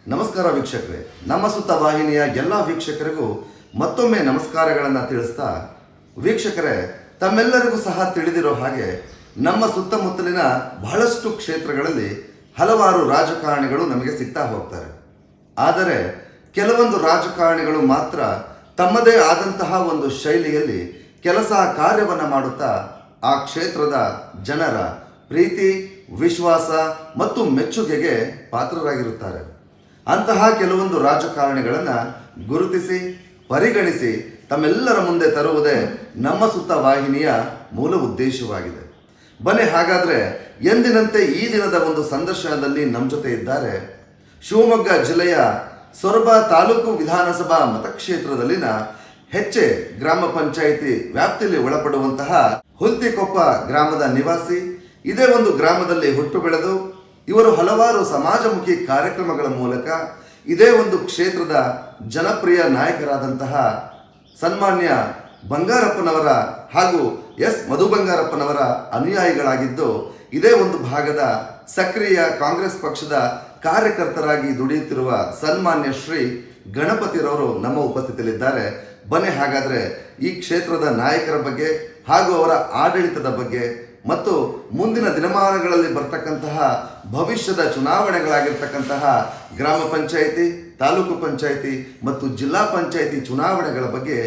ನಮಸ್ಕಾರ ವೀಕ್ಷಕರೇ, ನಮ್ಮ ಸುತ್ತ ವಾಹಿನಿಯ ಎಲ್ಲ ವೀಕ್ಷಕರಿಗೂ ಮತ್ತೊಮ್ಮೆ ನಮಸ್ಕಾರಗಳನ್ನು ತಿಳಿಸ್ತಾ, ವೀಕ್ಷಕರೇ ತಮ್ಮೆಲ್ಲರಿಗೂ ಸಹ ತಿಳಿದಿರೋ ಹಾಗೆ ನಮ್ಮ ಸುತ್ತಮುತ್ತಲಿನ ಬಹಳಷ್ಟು ಕ್ಷೇತ್ರಗಳಲ್ಲಿ ಹಲವಾರು ರಾಜಕಾರಣಿಗಳು ನಮಗೆ ಸಿಗ್ತಾ ಹೋಗ್ತಾರೆ. ಆದರೆ ಕೆಲವೊಂದು ರಾಜಕಾರಣಿಗಳು ಮಾತ್ರ ತಮ್ಮದೇ ಆದಂತಹ ಒಂದು ಶೈಲಿಯಲ್ಲಿ ಕೆಲಸ ಕಾರ್ಯವನ್ನು ಮಾಡುತ್ತಾ ಆ ಕ್ಷೇತ್ರದ ಜನರ ಪ್ರೀತಿ, ವಿಶ್ವಾಸ ಮತ್ತು ಮೆಚ್ಚುಗೆಗೆ ಪಾತ್ರರಾಗಿರುತ್ತಾರೆ. ಅಂತಹ ಕೆಲವೊಂದು ರಾಜಕಾರಣಿಗಳನ್ನು ಗುರುತಿಸಿ ಪರಿಗಣಿಸಿ ತಮ್ಮೆಲ್ಲರ ಮುಂದೆ ತರುವುದೇ ನಮ್ಮ ಸುತ್ತ ವಾಹಿನಿಯ ಮೂಲ ಉದ್ದೇಶವಾಗಿದೆ. ಬನ್ನಿ ಹಾಗಾದರೆ ಎಂದಿನಂತೆ ಈ ದಿನದ ಒಂದು ಸಂದರ್ಶನದಲ್ಲಿ ನಮ್ಮ ಜೊತೆ ಇದ್ದಾರೆ ಶಿವಮೊಗ್ಗ ಜಿಲ್ಲೆಯ ಸೊರಬ ತಾಲೂಕು ವಿಧಾನಸಭಾ ಮತಕ್ಷೇತ್ರದಲ್ಲಿನ ಹೆಚ್ಚೆ ಗ್ರಾಮ ಪಂಚಾಯಿತಿ ವ್ಯಾಪ್ತಿಯಲ್ಲಿ ಒಳಪಡುವಂತಹ ಹುಲ್ತಿಕೊಪ್ಪ ಗ್ರಾಮದ ನಿವಾಸಿ. ಇದೇ ಒಂದು ಗ್ರಾಮದಲ್ಲಿ ಹುಟ್ಟು ಬೆಳೆದು ಇವರು ಹಲವಾರು ಸಮಾಜಮುಖಿ ಕಾರ್ಯಕ್ರಮಗಳ ಮೂಲಕ ಇದೇ ಒಂದು ಕ್ಷೇತ್ರದ ಜನಪ್ರಿಯ ನಾಯಕರಾದಂತಹ ಸನ್ಮಾನ್ಯ ಬಂಗಾರಪ್ಪನವರ ಹಾಗೂ ಎಸ್ ಮಧು ಬಂಗಾರಪ್ಪನವರ ಅನುಯಾಯಿಗಳಾಗಿದ್ದು, ಇದೇ ಒಂದು ಭಾಗದ ಸಕ್ರಿಯ ಕಾಂಗ್ರೆಸ್ ಪಕ್ಷದ ಕಾರ್ಯಕರ್ತರಾಗಿ ದುಡಿಯುತ್ತಿರುವ ಸನ್ಮಾನ್ಯ ಶ್ರೀ ಗಣಪತಿರವರು ನಮ್ಮ ಉಪಸ್ಥಿತಿಯಲ್ಲಿದ್ದಾರೆ. ಬನ್ನಿ ಹಾಗಾದರೆ ಈ ಕ್ಷೇತ್ರದ ನಾಯಕರ ಬಗ್ಗೆ ಹಾಗೂ ಅವರ ಆಡಳಿತದ ಬಗ್ಗೆ ಮತ್ತು ಮುಂದಿನ ದಿನಮಾನಗಳಲ್ಲಿ ಬರ್ತಕ್ಕಂತಹ ಭವಿಷ್ಯದ ಚುನಾವಣೆಗಳಾಗಿರ್ತಕ್ಕಂತಹ ಗ್ರಾಮ ಪಂಚಾಯಿತಿ, ತಾಲೂಕು ಪಂಚಾಯಿತಿ ಮತ್ತು ಜಿಲ್ಲಾ ಪಂಚಾಯಿತಿ ಚುನಾವಣೆಗಳ ಬಗ್ಗೆ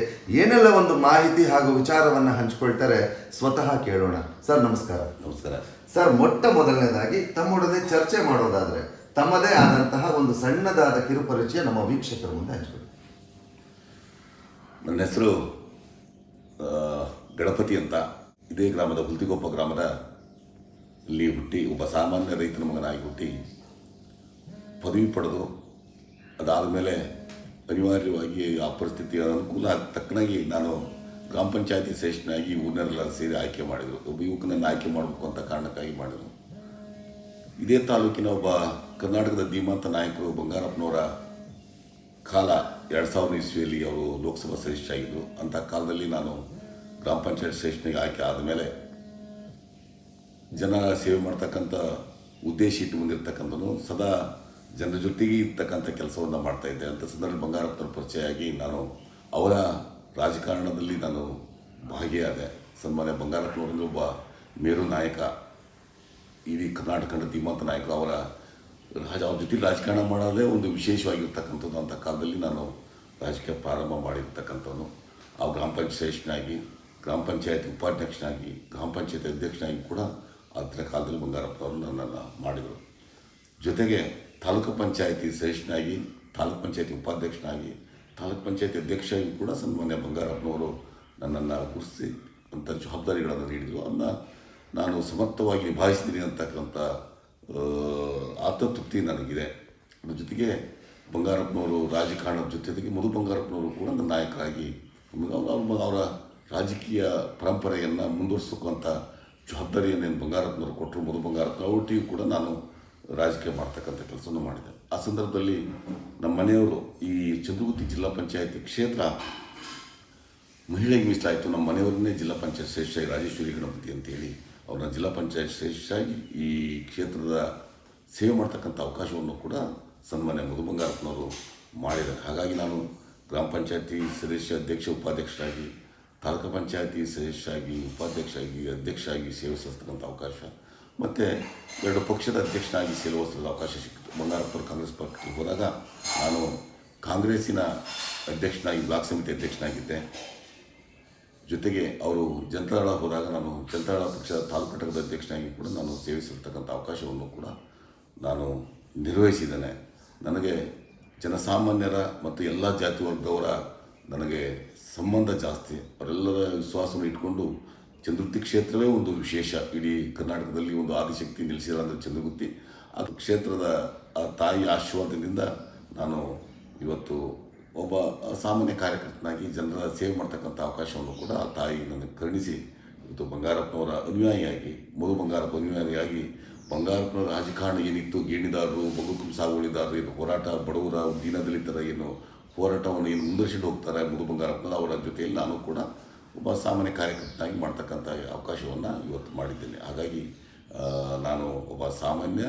ಏನೆಲ್ಲ ಒಂದು ಮಾಹಿತಿ ಹಾಗೂ ವಿಚಾರವನ್ನು ಹಂಚಿಕೊಳ್ತಾರೆ, ಸ್ವತಃ ಕೇಳೋಣ. ಸರ್ ನಮಸ್ಕಾರ. ನಮಸ್ಕಾರ ಸರ್, ಮೊಟ್ಟ ಮೊದಲನೇದಾಗಿ ತಮ್ಮೊಡನೆ ಚರ್ಚೆ ಮಾಡೋದಾದರೆ ತಮ್ಮದೇ ಆದಂತಹ ಒಂದು ಸಣ್ಣದಾದ ಕಿರುಪರಿಚಯ ನಮ್ಮ ವೀಕ್ಷಕರ ಮುಂದೆ ಹಂಚಿಕೊಳ್ಳಿ. ನನ್ನ ಹೆಸರು ಗಣಪತಿ ಅಂತ. ಇದೇ ಗ್ರಾಮದ ಹುಲ್ತಿಕೊಪ್ಪ ಗ್ರಾಮದ ಇಲ್ಲಿ ಹುಟ್ಟಿ ಒಬ್ಬ ಸಾಮಾನ್ಯ ರೈತನ ಮಗನಾಗಿ ಹುಟ್ಟಿ ಪದವಿ ಪಡೆದು ಅದಾದ ಮೇಲೆ ಅನಿವಾರ್ಯವಾಗಿ ಆ ಪರಿಸ್ಥಿತಿಯ ಅನುಕೂಲ ತಕ್ಕನಾಗಿ ನಾನು ಗ್ರಾಮ ಪಂಚಾಯತಿ ಸದಸ್ಯನಾಗಿ ಊರಿನರೆಲ್ಲ ಸೇರಿ ಆಯ್ಕೆ ಮಾಡಿದರು. ಒಬ್ಬ ಯುವಕನನ್ನು ಆಯ್ಕೆ ಮಾಡಬೇಕು ಅಂತ ಕಾರಣಕ್ಕಾಗಿ ಮಾಡಿದರು. ಇದೇ ತಾಲೂಕಿನ ಒಬ್ಬ ಕರ್ನಾಟಕದ ಧೀಮಂತ ನಾಯಕರು ಬಂಗಾರಪ್ಪನವರ ಕಾಲ 2000 ಇಸ್ವಿಯಲ್ಲಿ ಅವರು ಲೋಕಸಭಾ ಸದಸ್ಯರಾಗಿದ್ದರು. ಅಂಥ ಕಾಲದಲ್ಲಿ ನಾನು ಗ್ರಾಮ ಪಂಚಾಯತ್ ಸದಸ್ಯನಿಗೆ ಆಯ್ಕೆ ಆದಮೇಲೆ ಜನರ ಸೇವೆ ಮಾಡ್ತಕ್ಕಂಥ ಉದ್ದೇಶ ಇಟ್ಟು ಬಂದಿರತಕ್ಕಂಥದ್ದು ಸದಾ ಜನರ ಜೊತೆಗೆ ಇರ್ತಕ್ಕಂಥ ಕೆಲಸವನ್ನು ಮಾಡ್ತಾಯಿದ್ದೆ. ಅಂಥ ಸಂದರ್ಭದಲ್ಲಿ ಬಂಗಾರಪ್ಪನ ಪರಿಚಯ ಆಗಿ ನಾನು ಅವರ ರಾಜಕಾರಣದಲ್ಲಿ ನಾನು ಭಾಗಿಯಾದೆ. ಸನ್ಮಾನ್ಯ ಬಂಗಾರಪ್ಪನವರಿಂದ ಒಬ್ಬ ಮೇರು ನಾಯಕ, ಇಡೀ ಕರ್ನಾಟಕದ ಧೀಮಂತ ನಾಯಕರು. ಅವರ ಜೊತೆ ರಾಜಕಾರಣ ಮಾಡೋದೇ ಒಂದು ವಿಶೇಷವಾಗಿರ್ತಕ್ಕಂಥದ್ದು. ಅಂಥ ಕಾಲದಲ್ಲಿ ನಾನು ರಾಜಕೀಯ ಪ್ರಾರಂಭ ಮಾಡಿರ್ತಕ್ಕಂಥವನು. ಆ ಗ್ರಾಮ ಪಂಚಾಯತ್ ಸದಸ್ಯನಾಗಿ, ಗ್ರಾಮ ಪಂಚಾಯತ್ ಉಪಾಧ್ಯಕ್ಷನಾಗಿ, ಗ್ರಾಮ ಪಂಚಾಯತ್ ಅಧ್ಯಕ್ಷನಾಗಿ ಕೂಡ ಅದರ ಕಾಲದಲ್ಲಿ ಬಂಗಾರಪ್ಪನವರು ನನ್ನನ್ನು ಮಾಡಿದರು. ಜೊತೆಗೆ ತಾಲೂಕು ಪಂಚಾಯತಿ ಸದಸ್ಯನಾಗಿ, ತಾಲೂಕು ಪಂಚಾಯತಿ ಉಪಾಧ್ಯಕ್ಷನಾಗಿ, ತಾಲೂಕು ಪಂಚಾಯತಿ ಅಧ್ಯಕ್ಷರಾಗಿ ಕೂಡ ಸನ್ಮಾನ್ಯ ಬಂಗಾರಪ್ಪನವರು ನನ್ನನ್ನು ಗುರುತಿಸಿ ಅಂಥ ಜವಾಬ್ದಾರಿಗಳನ್ನು ನೀಡಿದರು. ಅದನ್ನು ನಾನು ಸಮರ್ಥವಾಗಿ ನಿಭಾಯಿಸಿದ್ದೀನಿ ಅಂತಕ್ಕಂಥ ಆತ್ಮತೃಪ್ತಿ ನನಗಿದೆ. ಅದ್ರ ಜೊತೆಗೆ ಬಂಗಾರಪ್ಪನವರು ರಾಜಕಾರಣದ ಜೊತೆಗೆ ಮಧು ಬಂಗಾರಪ್ಪನವರು ಕೂಡ ನನ್ನ ನಾಯಕರಾಗಿ ಅವರ ರಾಜಕೀಯ ಪರಂಪರೆಯನ್ನು ಮುಂದುವರಿಸೋಕ್ಕಂಥ ಜವಾಬ್ದಾರಿಯನ್ನೇನು ಬಂಗಾರಪ್ಪನವರು ಕೊಟ್ಟರು. ಮಧು ಬಂಗಾರಪ್ಪನವ್ರ ಒಟ್ಟಿಗೂ ಕೂಡ ನಾನು ರಾಜಕೀಯ ಮಾಡ್ತಕ್ಕಂಥ ಕೆಲಸವನ್ನು ಮಾಡಿದೆ. ಆ ಸಂದರ್ಭದಲ್ಲಿ ನಮ್ಮ ಮನೆಯವರು ಈ ಚಂದ್ರಗುತ್ತಿ ಜಿಲ್ಲಾ ಪಂಚಾಯತಿ ಕ್ಷೇತ್ರ ಮಹಿಳೆಗೆ ಮೀಸಲಾಯಿತು. ನಮ್ಮ ಮನೆಯವರನ್ನೇ ಜಿಲ್ಲಾ ಪಂಚಾಯತ್ ಸದಸ್ಯರಾಗಿ ರಾಜೇಶ್ವರಿ ಗಣಪತಿ ಅಂತೇಳಿ ಅವ್ರನ್ನ ಜಿಲ್ಲಾ ಪಂಚಾಯತ್ ಸದಸ್ಯರಾಗಿ ಈ ಕ್ಷೇತ್ರದ ಸೇವೆ ಮಾಡ್ತಕ್ಕಂಥ ಅವಕಾಶವನ್ನು ಕೂಡ ಸನ್ಮಾನ್ಯ ಮಧು ಬಂಗಾರಪ್ಪನವರು ಮಾಡಿದ್ದಾರೆ. ಹಾಗಾಗಿ ನಾನು ಗ್ರಾಮ ಪಂಚಾಯತಿ ಸದಸ್ಯ, ಅಧ್ಯಕ್ಷ, ಉಪಾಧ್ಯಕ್ಷರಾಗಿ, ತಾಲೂಕು ಪಂಚಾಯತಿ ಸದಸ್ಯರಾಗಿ, ಉಪಾಧ್ಯಕ್ಷರಾಗಿ, ಅಧ್ಯಕ್ಷರಾಗಿ ಸೇವೆ ಸಲ್ಲಿಸ್ತಕ್ಕಂಥ ಅವಕಾಶ, ಮತ್ತು 2 ಪಕ್ಷದ ಅಧ್ಯಕ್ಷನಾಗಿ ಸೇವೆ ಸಲ್ಲಿಸಲು ಅವಕಾಶ ಸಿಕ್ಕಿತು. ಬಂಗಾರಪ್ಪನವರು ಕಾಂಗ್ರೆಸ್ ಪಕ್ಷಕ್ಕೆ ಹೋದಾಗ ನಾನು ಕಾಂಗ್ರೆಸ್ಸಿನ ಅಧ್ಯಕ್ಷನಾಗಿ, ಬ್ಲಾಕ್ ಸಮಿತಿ ಅಧ್ಯಕ್ಷನಾಗಿದ್ದೆ. ಜೊತೆಗೆ ಅವರು ಜನತಾದಳ ಹೋದಾಗ ನಾನು ಜನತಾದಳ ಪಕ್ಷದ ತಾಲೂಕು ಘಟಕದ ಅಧ್ಯಕ್ಷನಾಗಿ ಕೂಡ ನಾನು ಸೇವೆ ಸಲ್ಲಿಸ್ತಕ್ಕಂಥ ಅವಕಾಶವನ್ನು ಕೂಡ ನಾನು ನಿರ್ವಹಿಸಿದ್ದೇನೆ. ನನಗೆ ಜನಸಾಮಾನ್ಯರ ಮತ್ತು ಎಲ್ಲ ಜಾತಿ ವರ್ಗದವರ ನನಗೆ ಸಂಬಂಧ ಜಾಸ್ತಿ. ಅವರೆಲ್ಲರ ವಿಶ್ವಾಸವನ್ನು ಇಟ್ಕೊಂಡು ಚಂದ್ರಗುತ್ತಿ ಕ್ಷೇತ್ರವೇ ಒಂದು ವಿಶೇಷ. ಇಡೀ ಕರ್ನಾಟಕದಲ್ಲಿ ಒಂದು ಆದಿಶಕ್ತಿ ನಿಲ್ಲಿಸಿದ ಅಂದರೆ ಚಂದ್ರಗುತ್ತಿ. ಆ ಕ್ಷೇತ್ರದ ಆ ತಾಯಿ ಆಶೀರ್ವಾದದಿಂದ ನಾನು ಇವತ್ತು ಒಬ್ಬ ಸಾಮಾನ್ಯ ಕಾರ್ಯಕರ್ತನಾಗಿ ಜನರ ಸೇವೆ ಮಾಡ್ತಕ್ಕಂಥ ಅವಕಾಶವನ್ನು ಕೂಡ ಆ ತಾಯಿ ನನಗೆ ಕರುಣಿಸಿ ಇವತ್ತು ಬಂಗಾರಪ್ಪನವರ ಅನುಯಾಯಿಯಾಗಿ, ಮಧು ಬಂಗಾರಪ್ಪ ಅನುಯಾಯಿಯಾಗಿ, ಬಂಗಾರಪ್ಪನವರ ರಾಜಕಾರಣ ಏನಿತ್ತು, ಗೇಣಿದಾರರು, ಬದುಕು ಸಾಗುವಳಿದಾರರು ಏನು ಹೋರಾಟ, ಬಡವರ ದೀನದಲಿತರ ಏನು ಹೋರಾಟವನ್ನು ಏನು ಮುಂದುವರಿಸಿಕೊಂಡು ಹೋಗ್ತಾರೆ ಮಧು ಬಂಗಾರಪ್ಪನ ಅವರ ಜೊತೆಯಲ್ಲಿ ನಾನು ಕೂಡ ಒಬ್ಬ ಸಾಮಾನ್ಯ ಕಾರ್ಯಕರ್ತನಾಗಿ ಮಾಡ್ತಕ್ಕಂಥ ಅವಕಾಶವನ್ನು ಇವತ್ತು ಮಾಡಿದ್ದೇನೆ. ಹಾಗಾಗಿ ನಾನು ಒಬ್ಬ ಸಾಮಾನ್ಯ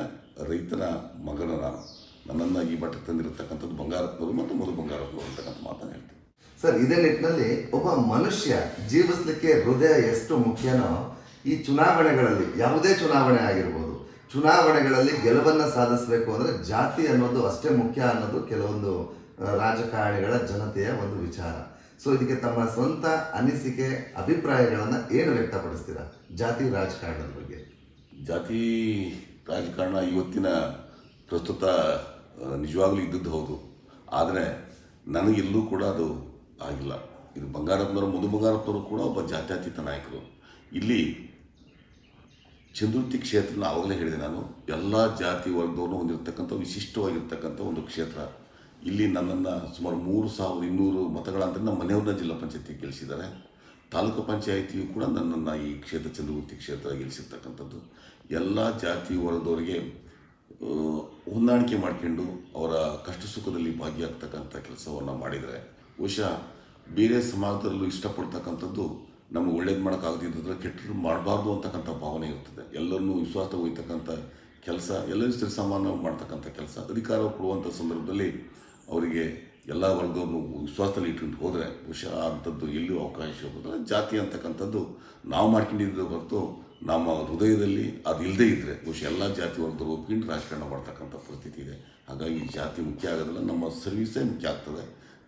ರೈತನ ಮಗನ ನಾನು ನನ್ನನ್ನು ಈ ಮಟ್ಟಕ್ಕೆ ತಂದಿರತಕ್ಕಂಥದ್ದು ಬಂಗಾರಪ್ಪನವರು ಮತ್ತು ಮಧು ಬಂಗಾರಪ್ಪನವರು ಅಂತಕ್ಕಂಥ ಮಾತನ್ನು ಹೇಳ್ತೀನಿ. ಸರ್, ಇದೇ ನಿಟ್ಟಿನಲ್ಲಿ ಒಬ್ಬ ಮನುಷ್ಯ ಜೀವಿಸಲಿಕ್ಕೆ ಹೃದಯ ಎಷ್ಟು ಮುಖ್ಯನೋ ಈ ಚುನಾವಣೆಗಳಲ್ಲಿ, ಯಾವುದೇ ಚುನಾವಣೆ ಆಗಿರ್ಬೋದು, ಚುನಾವಣೆಗಳಲ್ಲಿ ಗೆಲುವನ್ನು ಸಾಧಿಸಬೇಕು ಅಂದರೆ ಜಾತಿ ಅನ್ನೋದು ಅಷ್ಟೇ ಮುಖ್ಯ ಅನ್ನೋದು ಕೆಲವೊಂದು ರಾಜಕಾರಣಿಗಳ ಜನತೆಯ ಒಂದು ವಿಚಾರ. ಸೊ ಇದಕ್ಕೆ ತಮ್ಮ ಸ್ವಂತ ಅನಿಸಿಕೆ, ಅಭಿಪ್ರಾಯಗಳನ್ನು ಏನು ವ್ಯಕ್ತಪಡಿಸ್ತೀರಾ ಜಾತಿ ರಾಜಕಾರಣದ ಬಗ್ಗೆ? ಜಾತಿ ರಾಜಕಾರಣ ಇವತ್ತಿನ ಪ್ರಸ್ತುತ ನಿಜವಾಗ್ಲೂ ಇದ್ದದ್ದು ಹೌದು, ಆದರೆ ನನಗೆಲ್ಲೂ ಕೂಡ ಅದು ಆಗಿಲ್ಲ. ಇದು ಬಂಗಾರಪ್ಪನವರು, ಮಧು ಬಂಗಾರಪ್ಪನವರು ಕೂಡ ಒಬ್ಬ ಜಾತ್ಯತೀತ ನಾಯಕರು. ಇಲ್ಲಿ ಚಂದ್ರುತಿ ಕ್ಷೇತ್ರ ಆವಾಗಲೇ ಹೇಳಿದೆ ನಾನು, ಎಲ್ಲ ಜಾತಿ ವರ್ಗವನ್ನು ಹೊಂದಿರತಕ್ಕಂಥ ವಿಶಿಷ್ಟವಾಗಿರ್ತಕ್ಕಂಥ ಒಂದು ಕ್ಷೇತ್ರ. ಇಲ್ಲಿ ನನ್ನನ್ನು ಸುಮಾರು 3200 ಮತಗಳ ಅಂತ ನಮ್ಮ ಮನೆಯವ್ರನ್ನ ಜಿಲ್ಲಾ ಪಂಚಾಯತಿಗೆ ಗೆಲ್ಲಿಸಿದ್ದಾರೆ. ತಾಲೂಕು ಪಂಚಾಯಿತಿಯು ಕೂಡ ನನ್ನನ್ನು ಈ ಕ್ಷೇತ್ರ ಚಂದ್ರಗುತ್ತಿ ಕ್ಷೇತ್ರ ಗೆಲ್ಲಿಸಿರ್ತಕ್ಕಂಥದ್ದು. ಎಲ್ಲ ಜಾತಿ ವರ್ಗದವರಿಗೆ ಹೊಂದಾಣಿಕೆ ಮಾಡ್ಕೊಂಡು ಅವರ ಕಷ್ಟ ಸುಖದಲ್ಲಿ ಭಾಗಿಯಾಗ್ತಕ್ಕಂಥ ಕೆಲಸವನ್ನು ಮಾಡಿದರೆ, ಬಹುಶಃ ಬೇರೆ ಸಮಾಜದಲ್ಲೂ ಇಷ್ಟಪಡ್ತಕ್ಕಂಥದ್ದು ನಮಗೆ ಒಳ್ಳೇದು ಮಾಡೋಕ್ಕಾಗದಿದ್ದರೆ ಕೆಟ್ಟದ್ದು ಮಾಡಬಾರ್ದು ಅಂತಕ್ಕಂಥ ಭಾವನೆ ಇರ್ತದೆ. ಎಲ್ಲರನ್ನೂ ವಿಶ್ವಾಸ ಒಯ್ತಕ್ಕಂಥ ಕೆಲಸ, ಎಲ್ಲರಿಗೂ ಸರಿ ಸಮಾನ ಮಾಡ್ತಕ್ಕಂಥ ಕೆಲಸ, ಅಧಿಕಾರ ಕೊಡುವಂಥ ಸಂದರ್ಭದಲ್ಲಿ ಅವರಿಗೆ ಎಲ್ಲ ವರ್ಗವನ್ನು ವಿಶ್ವಾಸದಲ್ಲಿ ಇಟ್ಕೊಂಡು ಹೋದರೆ ಬಹುಶಃ ಅಂಥದ್ದು ಎಲ್ಲಿಯೂ ಅವಕಾಶ ಹೋಗೋದ್ರೆ ಜಾತಿ ಅಂತಕ್ಕಂಥದ್ದು ನಾವು ಮಾಡ್ಕೊಂಡಿದ್ದ ಹೊರತು ನಮ್ಮ ಹೃದಯದಲ್ಲಿ ಅದು ಇಲ್ಲದೇ ಇದ್ದರೆ ಬಹುಶಃ ಎಲ್ಲ ಜಾತಿ ವರ್ಗದವರು ಒಪ್ಕೊಂಡು ರಾಜಕಾರಣ ಮಾಡ್ತಕ್ಕಂಥ ಪರಿಸ್ಥಿತಿ ಇದೆ. ಹಾಗಾಗಿ ಜಾತಿ ಮುಖ್ಯ ಆಗೋದಿಲ್ಲ, ನಮ್ಮ ಸರ್ವೀಸೇ ಮುಖ್ಯ ಆಗ್ತದೆ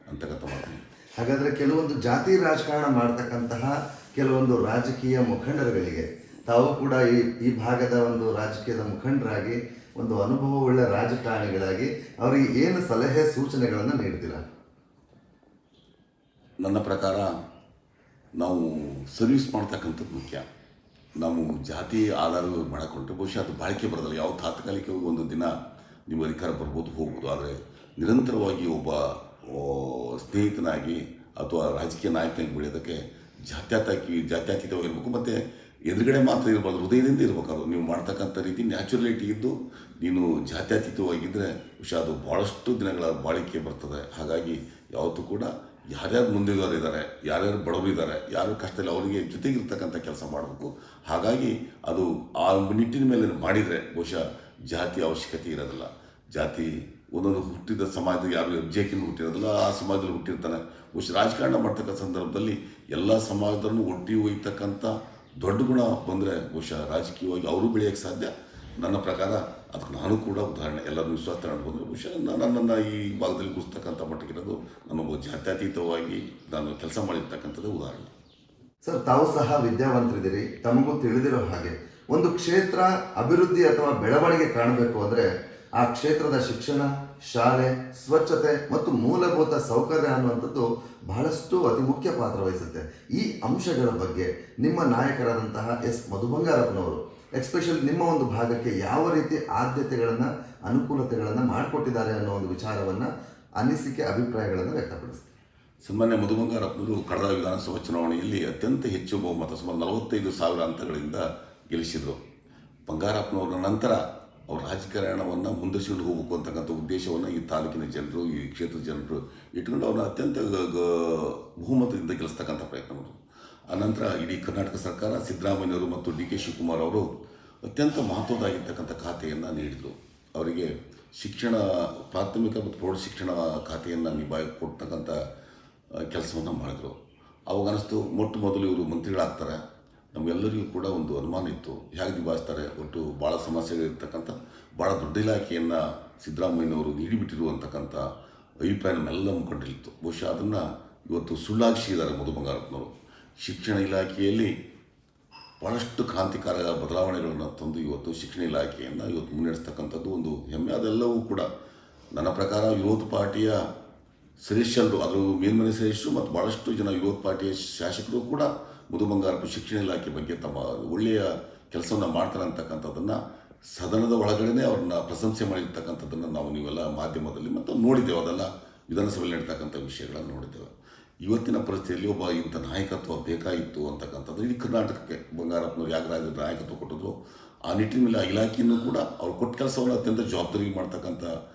ಅಂತಕ್ಕಂಥ ಮಾತನ್ನು. ಹಾಗಾದರೆ ಕೆಲವೊಂದು ಜಾತಿ ರಾಜಕಾರಣ ಮಾಡ್ತಕ್ಕಂತಹ ಕೆಲವೊಂದು ರಾಜಕೀಯ ಮುಖಂಡರುಗಳಿಗೆ ತಾವು ಕೂಡ ಈ ಭಾಗದ ಒಂದು ರಾಜಕೀಯದ ಮುಖಂಡರಾಗಿ, ಒಂದು ಅನುಭವವುಳ್ಳ ರಾಜಕಾರಣಿಗಳಾಗಿ ಅವರಿಗೆ ಏನು ಸಲಹೆ ಸೂಚನೆಗಳನ್ನು ನೀಡ್ತೀರಾ? ನನ್ನ ಪ್ರಕಾರ ನಾವು ಸರ್ವಿಸ್ ಮಾಡ್ತಕ್ಕಂಥದ್ದು ಮುಖ್ಯ. ನಾವು ಜಾತಿ ಆಧಾರ ಮಾಡಿಕೊಂಡ್ರೆ ಬಹುಶಃ ಅದು ಬಾಳಿಕೆ ಬರೋದಿಲ್ಲ. ಯಾವ ತಾತ್ಕಾಲಿಕವಾಗಿ ಒಂದು ದಿನ ನೀವು ಅಧಿಕಾರ ಬರ್ಬೋದು, ಹೋಗ್ಬೋದು, ಆದರೆ ನಿರಂತರವಾಗಿ ಒಬ್ಬ ಸ್ನೇಹಿತನಾಗಿ ಅಥವಾ ರಾಜಕೀಯ ನಾಯಕನಾಗಿ ಬೆಳೆಯೋದಕ್ಕೆ ಜಾತ್ಯತೀತವಾಗಿರ್ಬೇಕು. ಮತ್ತು ಎದುರುಗಡೆ ಮಾತ್ರ ಇರಬಾರ್ದು, ಹೃದಯದಿಂದ ಇರಬೇಕಾದ್ರು. ನೀವು ಮಾಡ್ತಕ್ಕಂಥ ರೀತಿ ನ್ಯಾಚುರಲಿಟಿ ಇದ್ದು ನೀನು ಜಾತ್ಯತೀತವಾಗಿದ್ದರೆ ಬಹುಶಃ ಅದು ಭಾಳಷ್ಟು ದಿನಗಳ ಬಾಳಿಕೆ ಬರ್ತದೆ. ಹಾಗಾಗಿ ಯಾವತ್ತೂ ಕೂಡ ಯಾರ್ಯಾರು ಮುಂದಿರೋರು ಇದ್ದಾರೆ, ಯಾರ್ಯಾರು ಬಡವರು ಇದ್ದಾರೆ, ಯಾರು ಕಷ್ಟದಲ್ಲಿ ಅವರಿಗೆ ಜೊತೆಗಿರ್ತಕ್ಕಂಥ ಕೆಲಸ ಮಾಡಬೇಕು. ಹಾಗಾಗಿ ಅದು ಆ ನಿಟ್ಟಿನ ಮೇಲೆ ಮಾಡಿದರೆ ಬಹುಶಃ ಜಾತಿ ಅವಶ್ಯಕತೆ ಇರೋದಿಲ್ಲ. ಜಾತಿ ಒಂದೊಂದು ಹುಟ್ಟಿದ ಸಮಾಜದಲ್ಲಿ ಯಾರು ಹೆಜ್ಜೆಕಿಂದ ಹುಟ್ಟಿರೋದಿಲ್ಲ, ಆ ಸಮಾಜದಲ್ಲಿ ಹುಟ್ಟಿರ್ತಾನೆ. ಬಹುಶಃ ರಾಜಕಾರಣ ಮಾಡ್ತಕ್ಕಂಥ ಸಂದರ್ಭದಲ್ಲಿ ಎಲ್ಲ ಸಮಾಜದಲ್ಲೂ ಒಟ್ಟಿಗೆ ಒಯ್ತಕ್ಕಂಥ ದೊಡ್ಡ ಗುಣ ಬಂದರೆ ಬಹುಶಃ ರಾಜಕೀಯವಾಗಿ ಅವರು ಬೆಳೆಯೋಕ್ಕೆ ಸಾಧ್ಯ. ನನ್ನ ಪ್ರಕಾರ ಅದಕ್ಕೆ ನಾನು ಕೂಡ ಉದಾಹರಣೆ. ಎಲ್ಲರೂ ವಿಶ್ವಾಸ ತಗೊಂಡು ಬಹುಶಃ ನನ್ನನ್ನು ಈ ಭಾಗದಲ್ಲಿ ಗುರುಸ್ತಕ್ಕಂಥ ಮಟ್ಟಿಗಿರೋದು ನನ್ನೊಬ್ಬ ಜಾತ್ಯತೀತವಾಗಿ ನಾನು ಕೆಲಸ ಮಾಡಿರ್ತಕ್ಕಂಥದ್ದು ಉದಾಹರಣೆ. ಸರ್, ತಾವು ಸಹ ವಿದ್ಯಾವಂತರಿದ್ದೀರಿ. ತಮಗೂ ತಿಳಿದಿರೋ ಹಾಗೆ ಒಂದು ಕ್ಷೇತ್ರ ಅಭಿವೃದ್ಧಿ ಅಥವಾ ಬೆಳವಣಿಗೆ ಕಾಣಬೇಕು ಅಂದರೆ ಆ ಕ್ಷೇತ್ರದ ಶಿಕ್ಷಣ, ಶಾಲೆ, ಸ್ವಚ್ಛತೆ ಮತ್ತು ಮೂಲಭೂತ ಸೌಕರ್ಯ ಅನ್ನುವಂಥದ್ದು ಬಹಳಷ್ಟು ಅತಿ ಮುಖ್ಯ ಪಾತ್ರ ವಹಿಸುತ್ತೆ. ಈ ಅಂಶಗಳ ಬಗ್ಗೆ ನಿಮ್ಮ ನಾಯಕರಾದಂತಹ ಎಸ್ ಮಧು ಬಂಗಾರಪ್ಪನವರು ಎಸ್ಪೆಷಲಿ ನಿಮ್ಮ ಒಂದು ಭಾಗಕ್ಕೆ ಯಾವ ರೀತಿ ಆದ್ಯತೆಗಳನ್ನು, ಅನುಕೂಲತೆಗಳನ್ನು ಮಾಡಿಕೊಟ್ಟಿದ್ದಾರೆ ಅನ್ನೋ ಒಂದು ವಿಚಾರವನ್ನು, ಅನಿಸಿಕೆ, ಅಭಿಪ್ರಾಯಗಳನ್ನು ವ್ಯಕ್ತಪಡಿಸ್ತಾರೆ. ಸನ್ಮಾನ್ಯ ಮಧು ಬಂಗಾರಪ್ಪನವರು ಕಳೆದ ವಿಧಾನಸಭಾ ಚುನಾವಣೆಯಲ್ಲಿ ಅತ್ಯಂತ ಹೆಚ್ಚು ಬಹುಮತ, ಸುಮಾರು 45,000 ಅಂತಗಳಿಂದ ಗೆಲ್ಲಿಸಿದರು. ಬಂಗಾರಪ್ಪನವರ ನಂತರ ಅವ್ರ ರಾಜಕಾರಣವನ್ನು ಮುಂದುವರಿಸಿಕೊಂಡು ಹೋಗಬೇಕು ಅಂತಕ್ಕಂಥ ಉದ್ದೇಶವನ್ನು ಈ ತಾಲೂಕಿನ ಜನರು, ಈ ಕ್ಷೇತ್ರದ ಜನರು ಇಟ್ಕೊಂಡು ಅವ್ರನ್ನ ಅತ್ಯಂತ ಬಹುಮತದಿಂದ ಗೆಲ್ಲಿಸ್ತಕ್ಕಂಥ ಪ್ರಯತ್ನ ಮಾಡಿದ್ರು. ಆನಂತರ ಇಡೀ ಕರ್ನಾಟಕ ಸರ್ಕಾರ ಸಿದ್ದರಾಮಯ್ಯವರು ಮತ್ತು ಡಿ ಕೆ ಶಿವಕುಮಾರ್ ಅವರು ಅತ್ಯಂತ ಮಹತ್ವದಾಗಿರ್ತಕ್ಕಂಥ ಖಾತೆಯನ್ನು ನೀಡಿದರು. ಅವರಿಗೆ ಶಿಕ್ಷಣ, ಪ್ರಾಥಮಿಕ ಮತ್ತು ಪ್ರೌಢ ಶಿಕ್ಷಣ ಖಾತೆಯನ್ನು ಕೊಡ್ತಕ್ಕಂಥ ಕೆಲಸವನ್ನು ಮಾಡಿದರು. ಅವಾಗ ಅನ್ನಿಸ್ತು, ಮೊಟ್ಟ ಮೊದಲು ಇವರು ಮಂತ್ರಿಗಳಾಗ್ತಾರೆ. ನಮಗೆಲ್ಲರಿಗೂ ಕೂಡ ಒಂದು ಅನುಮಾನ ಇತ್ತು, ಹೇಗೆ ನಿಭಾಯಿಸ್ತಾರೆ, ಒಟ್ಟು ಭಾಳ ಸಮಸ್ಯೆಗಳಿರ್ತಕ್ಕಂಥ ಭಾಳ ದೊಡ್ಡ ಇಲಾಖೆಯನ್ನು ಸಿದ್ದರಾಮಯ್ಯನವರು ನೀಡಿಬಿಟ್ಟಿರುವಂತಕ್ಕಂಥ ಅಭಿಪ್ರಾಯ ನಮ್ಮೆಲ್ಲ ಮುಖಂಡರಿತ್ತು. ಬಹುಶಃ ಅದನ್ನು ಇವತ್ತು ಸುಳ್ಳಾಗಿಸಿದ್ದಾರೆ ಮಧು ಬಂಗಾರಪ್ಪನವರು. ಶಿಕ್ಷಣ ಇಲಾಖೆಯಲ್ಲಿ ಭಾಳಷ್ಟು ಕ್ರಾಂತಿಕಾರಕ ಬದಲಾವಣೆಗಳನ್ನು ತಂದು ಇವತ್ತು ಶಿಕ್ಷಣ ಇಲಾಖೆಯನ್ನು ಇವತ್ತು ಮುನ್ನಡೆಸ್ತಕ್ಕಂಥದ್ದು ಒಂದು ಹೆಮ್ಮೆ. ಅದೆಲ್ಲವೂ ಕೂಡ ನನ್ನ ಪ್ರಕಾರ ವಿರೋಧ ಪಾರ್ಟಿಯ ಸದಸ್ಯರು, ಅದರ ಮೇಲ್ಮನೆ ಸದಸ್ಯರು ಮತ್ತು ಭಾಳಷ್ಟು ಜನ ವಿರೋಧ ಪಾರ್ಟಿಯ ಶಾಸಕರು ಕೂಡ ಮಧು ಬಂಗಾರಪ್ಪ ಶಿಕ್ಷಣ ಇಲಾಖೆ ಬಗ್ಗೆ ತಮ್ಮ ಒಳ್ಳೆಯ ಕೆಲಸವನ್ನು ಮಾಡ್ತಾರೆ ಅಂತಕ್ಕಂಥದ್ದನ್ನು ಸದನದ ಒಳಗಡೆ ಅವ್ರನ್ನ ಪ್ರಶಂಸೆ ಮಾಡಿರ್ತಕ್ಕಂಥದ್ದನ್ನು ನೀವೆಲ್ಲ ಮಾಧ್ಯಮದಲ್ಲಿ ಮತ್ತು ನೋಡಿದ್ದೇವೆ. ಅದೆಲ್ಲ ವಿಧಾನಸಭೆಯಲ್ಲಿ ನಡೀತಕ್ಕಂಥ ವಿಷಯಗಳನ್ನು ನೋಡಿದ್ದೇವೆ. ಇವತ್ತಿನ ಪರಿಸ್ಥಿತಿಯಲ್ಲಿ ಒಬ್ಬ ಇಂಥ ನಾಯಕತ್ವ ಬೇಕಾಗಿತ್ತು ಅಂತಕ್ಕಂಥದ್ದು ಇಡೀ ಕರ್ನಾಟಕಕ್ಕೆ ಬಂಗಾರಪ್ಪನವರು ಯಾಕೆ ನಾಯಕತ್ವ ಕೊಟ್ಟಿದ್ರು, ಆ ನಿಟ್ಟಿನ ಮೇಲೆ ಆ ಇಲಾಖೆಯನ್ನು ಕೂಡ ಅವ್ರು ಕೊಟ್ಟ ಕೆಲಸವನ್ನು ಅತ್ಯಂತ ಜವಾಬ್ದಾರಿ ಮಾಡ್ತಕ್ಕಂಥ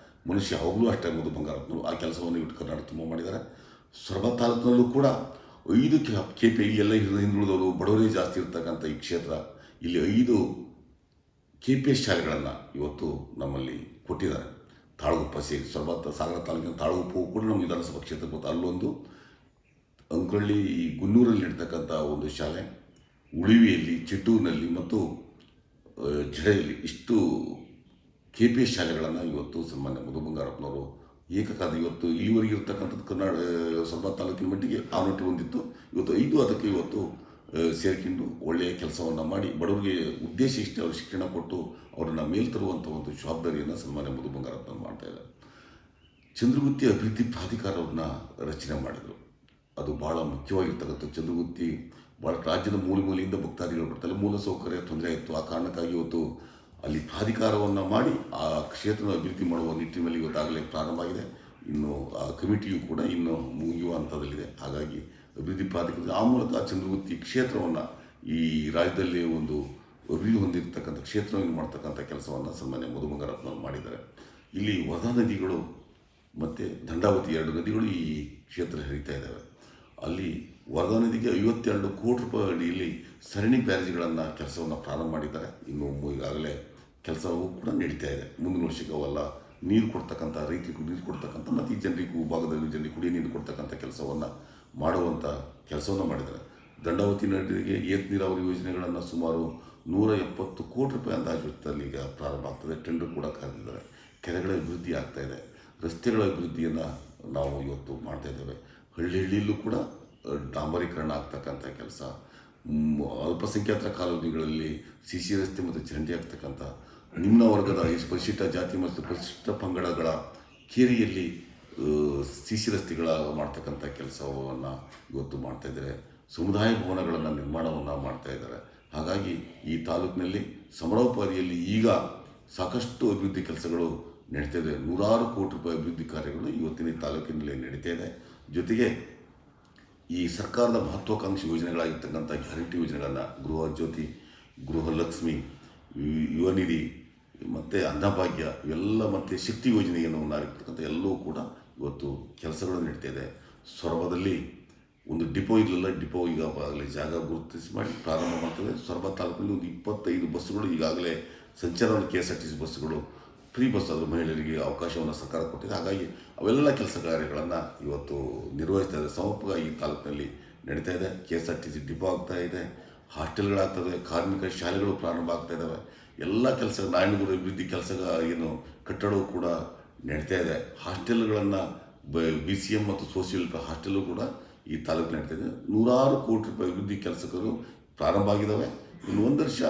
ಮನುಷ್ಯ ಯಾವಾಗಲೂ ಅಷ್ಟೇ ಮಧು ಬಂಗಾರಪ್ಪನವರು. ಆ ಕೆಲಸವನ್ನು ಇಟ್ಟು ಕರ್ನಾಟಕ ತುಂಬ ಮಾಡಿದ್ದಾರೆ. ಸೊರಬ ತಾಲೂಕಿನಲ್ಲೂ ಕೂಡ 5 KP, ಇಲ್ಲೆಲ್ಲ ಹಿಂದುಳಿದವರು ಬಡವರೇ ಜಾಸ್ತಿ ಇರ್ತಕ್ಕಂಥ ಈ ಕ್ಷೇತ್ರ, ಇಲ್ಲಿ 5 KPS ಶಾಲೆಗಳನ್ನು ಇವತ್ತು ನಮ್ಮಲ್ಲಿ ಕೊಟ್ಟಿದ್ದಾರೆ. ತಾಳಗುಪ್ಪ ಸೇರಿ ಸಾಗರ ತಾಲೂಕಿನ ತಾಳಗುಪ್ಪವು ಕೂಡ ನಮ್ಮ ವಿಧಾನಸಭಾ ಕ್ಷೇತ್ರ ಗೊತ್ತು. ಅಲ್ಲೊಂದು ಅಂಕಳ್ಳಿ ಗುನ್ನೂರಲ್ಲಿ ಇರ್ತಕ್ಕಂಥ ಒಂದು ಶಾಲೆ, ಉಳಿವಿಯಲ್ಲಿ, ಚಿಟ್ಟೂರಿನಲ್ಲಿ ಮತ್ತು ಜಡೆಯಲ್ಲಿ ಇಷ್ಟು KPS ಶಾಲೆಗಳನ್ನು ಇವತ್ತು ಸನ್ಮಾನ್ಯ ಮಧು ಬಂಗಾರಪ್ಪನವರು ಏಕಕಾಲ ಇವತ್ತು ಇಲ್ಲಿವರೆಗೆ ಇರ್ತಕ್ಕಂಥದ್ದು ಸೊರಬ ತಾಲೂಕಿನ ಮಟ್ಟಿಗೆ ಆನೊಟ್ಟು ಹೊಂದಿತ್ತು. ಇವತ್ತು 5 ಅದಕ್ಕೆ ಇವತ್ತು ಸೇರ್ಕೊಂಡು ಒಳ್ಳೆಯ ಕೆಲಸವನ್ನು ಮಾಡಿ ಬಡವರಿಗೆ ಉದ್ದೇಶ ಇಷ್ಟೇ ಅವರು ಶಿಕ್ಷಣ ಕೊಟ್ಟು ಅವರನ್ನು ಮೇಲ್ ತರುವಂಥ ಒಂದು ಜವಾಬ್ದಾರಿಯನ್ನು ಸನ್ಮಾನ್ಯ ಮಧು ಬಂಗಾರಪ್ಪನವರು ಮಾಡ್ತಾ ಇದ್ದಾರೆ. ಚಂದ್ರಗುತ್ತಿ ಅಭಿವೃದ್ಧಿ ಪ್ರಾಧಿಕಾರವನ್ನು ರಚನೆ ಮಾಡಿದರು. ಅದು ಭಾಳ ಮುಖ್ಯವಾಗಿರ್ತಕ್ಕಂಥ ಚಂದ್ರಗುತ್ತಿ ಭಾಳ ರಾಜ್ಯದ ಮೂಲೆಯಿಂದ ಭಕ್ತಾದಿಗಳು ಬರ್ತಾರೆ. ಮೂಲಸೌಕರ್ಯ ತೊಂದರೆ ಇತ್ತು. ಆ ಕಾರಣಕ್ಕಾಗಿ ಇವತ್ತು ಅಲ್ಲಿ ಪ್ರಾಧಿಕಾರವನ್ನು ಮಾಡಿ ಆ ಕ್ಷೇತ್ರನ ಅಭಿವೃದ್ಧಿ ಮಾಡುವ ನಿಟ್ಟಿನಲ್ಲಿ ಇವತ್ತಾಗಲೇ ಪ್ರಾರಂಭ ಆಗಿದೆ. ಇನ್ನು ಆ ಕಮಿಟಿಯು ಕೂಡ ಇನ್ನು ಮುಗಿಯುವ ಹಂತದಲ್ಲಿದೆ. ಹಾಗಾಗಿ ಅಭಿವೃದ್ಧಿ ಪ್ರಾಧಿಕಾರ ಆ ಮೂಲಕ ಚಂದ್ರಗುತ್ತಿ ಕ್ಷೇತ್ರವನ್ನು ಈ ರಾಜ್ಯದಲ್ಲಿ ಒಂದು ಅಭಿವೃದ್ಧಿ ಹೊಂದಿರತಕ್ಕಂಥ ಕ್ಷೇತ್ರವನ್ನು ಮಾಡ್ತಕ್ಕಂಥ ಕೆಲಸವನ್ನು ಸನ್ಮಾನ್ಯ ಮಧು ಬಂಗಾರಪ್ಪನವರು ಮಾಡಿದ್ದಾರೆ. ಇಲ್ಲಿ ವರದಾ ನದಿಗಳು ಮತ್ತು ದಂಡಾವತಿ 2 ನದಿಗಳು ಈ ಕ್ಷೇತ್ರ ಹರಿತಾ ಇದ್ದಾವೆ. ಅಲ್ಲಿ ವರದಾ ನದಿಗೆ 52 ಕೋಟಿ ರೂಪಾಯಿ ಅಡಿಯಲ್ಲಿ ಸರಣಿ ಬ್ಯಾರೇಜ್ಗಳನ್ನು ಕೆಲಸವನ್ನು ಪ್ರಾರಂಭ ಮಾಡಿದ್ದಾರೆ. ಇನ್ನು ಈಗಾಗಲೇ ಕೆಲಸವೂ ಕೂಡ ನಡೀತಾ ಇದೆ. ಮುಂದಿನ ವರ್ಷಕ್ಕೆ ಅವೆಲ್ಲ ನೀರು ಕೊಡ್ತಕ್ಕಂಥ, ರೈತರಿಗೂ ನೀರು ಕೊಡ್ತಕ್ಕಂಥ ಮತ್ತು ಈ ಜನರಿಗೂ ಭಾಗದಲ್ಲಿ ಜನರಿಗೆ ಕುಡಿಯ ನೀರು ಕೊಡ್ತಕ್ಕಂಥ ಕೆಲಸವನ್ನು ಮಾಡುವಂಥ ಕೆಲಸವನ್ನು ಮಾಡಿದ್ದಾರೆ. ದಂಡಾವತಿ ನದಿಗೆ ಏತ ನೀರಾವರಿ ಯೋಜನೆಗಳನ್ನು ಸುಮಾರು 170 ಕೋಟಿ ರೂಪಾಯಿ ಅಂದಾಜು ವೆಚ್ಚದಲ್ಲಿ ಈಗ ಪ್ರಾರಂಭ ಆಗ್ತದೆ. ಟೆಂಡರ್ ಕೂಡ ಕರೆದಿದ್ದಾರೆ. ಕೆರೆಗಳ ಅಭಿವೃದ್ಧಿ ಆಗ್ತಾಯಿದೆ. ರಸ್ತೆಗಳ ಅಭಿವೃದ್ಧಿಯನ್ನು ನಾವು ಇವತ್ತು ಮಾಡ್ತಾಯಿದ್ದೇವೆ. ಹಳ್ಳಿಯಲ್ಲೂ ಕೂಡ ಡಾಂಬರೀಕರಣ ಆಗ್ತಕ್ಕಂಥ ಕೆಲಸ, ಅಲ್ಪಸಂಖ್ಯಾತರ ಕಾಲೋನಿಗಳಲ್ಲಿ CC ರಸ್ತೆ ಮತ್ತು ಚರಂಡಿ ಆಗ್ತಕ್ಕಂಥ, ನಿಮ್ನ ವರ್ಗದ ಪರಿಶಿಷ್ಟ ಜಾತಿ ಮತ್ತು ಪರಿಶಿಷ್ಟ ಪಂಗಡಗಳ ಕೇರಿಯಲ್ಲಿ CC ರಸ್ತೆಗಳ ಮಾಡ್ತಕ್ಕಂಥ ಕೆಲಸವನ್ನು ಇವತ್ತು ಮಾಡ್ತಾಯಿದ್ದಾರೆ. ಸಮುದಾಯ ಭವನಗಳನ್ನು ನಿರ್ಮಾಣವನ್ನು ಮಾಡ್ತಾಯಿದ್ದಾರೆ. ಹಾಗಾಗಿ ಈ ತಾಲೂಕಿನಲ್ಲಿ ಸಮರೋಪಾದಿಯಲ್ಲಿ ಈಗ ಸಾಕಷ್ಟು ಅಭಿವೃದ್ಧಿ ಕೆಲಸಗಳು ನಡೀತಾ ಇದೆ. 100 ಕೋಟಿ ರೂಪಾಯಿ ಅಭಿವೃದ್ಧಿ ಕಾರ್ಯಗಳು ಇವತ್ತಿನ ಈ ತಾಲೂಕಿನಲ್ಲಿ ನಡೀತಾ ಇದೆ. ಜೊತೆಗೆ ಈ ಸರ್ಕಾರದ ಮಹತ್ವಾಕಾಂಕ್ಷಿ ಯೋಜನೆಗಳಾಗಿರ್ತಕ್ಕಂಥ ಗ್ಯಾರಂಟಿ ಯೋಜನೆಗಳನ್ನು ಗೃಹ ಜ್ಯೋತಿ, ಗೃಹಲಕ್ಷ್ಮಿ, ಯುವ ನಿಧಿ ಮತ್ತು ಅನ್ನಭಾಗ್ಯ ಇವೆಲ್ಲ ಮತ್ತು ಶಕ್ತಿ ಯೋಜನೆಯನ್ನು ಆಗಿರ್ತಕ್ಕಂಥ ಎಲ್ಲವೂ ಕೂಡ ಇವತ್ತು ಕೆಲಸಗಳು ನಡೀತಾ ಇದೆ. ಸೊರಬದಲ್ಲಿ ಒಂದು ಡಿಪೋ ಇರಲಿಲ್ಲ, ಡಿಪೋ ಈಗಾಗಲೇ ಜಾಗ ಗುರುತಿಸಿ ಮಾಡಿ ಪ್ರಾರಂಭ ಮಾಡ್ತದೆ. ಸೊರಬ ತಾಲೂಕಿನಲ್ಲಿ ಒಂದು 25 ಬಸ್ಸುಗಳು ಈಗಾಗಲೇ ಸಂಚಾರ KSRTC ಬಸ್ಸುಗಳು ಫ್ರೀ ಬಸ್ ಅದು ಮಹಿಳೆಯರಿಗೆ ಅವಕಾಶವನ್ನು ಸರ್ಕಾರ ಕೊಟ್ಟಿದೆ. ಹಾಗಾಗಿ ಅವೆಲ್ಲ ಕೆಲಸ ಕಾರ್ಯಗಳನ್ನು ಇವತ್ತು ನಿರ್ವಹಿಸ್ತಾ ಇದೆ. ಸಮರ್ಪಕ ಈ ತಾಲೂಕಿನಲ್ಲಿ ನಡೀತಾ ಇದೆ. KSRTC ಡಿಪೋ ಆಗ್ತಾ ಇದೆ, ಹಾಸ್ಟೆಲ್ಗಳಾಗ್ತದೆ, ಕಾರ್ಮಿಕ ಶಾಲೆಗಳು ಪ್ರಾರಂಭ ಆಗ್ತಾ ಇದ್ದಾವೆ. ಎಲ್ಲ ಕೆಲಸ ನಾರಾಯಣಗೌಡ ಅಭಿವೃದ್ಧಿ ಕೆಲಸ ಏನು ಕಟ್ಟಡವು ಕೂಡ ನಡೀತಾ ಇದೆ. ಹಾಸ್ಟೆಲ್ಗಳನ್ನು BCM ಮತ್ತು ಸೋಷಿಯಲ್ ಹಾಸ್ಟೆಲ್ಲು ಕೂಡ ಈ ತಾಲೂಕು ನಡೀತಾ ಇದೆ. 100 ಕೋಟಿ ರೂಪಾಯಿ ಅಭಿವೃದ್ಧಿ ಕೆಲಸಗಳು ಪ್ರಾರಂಭ ಆಗಿದ್ದಾವೆ. ಇನ್ನು 1 ವರ್ಷ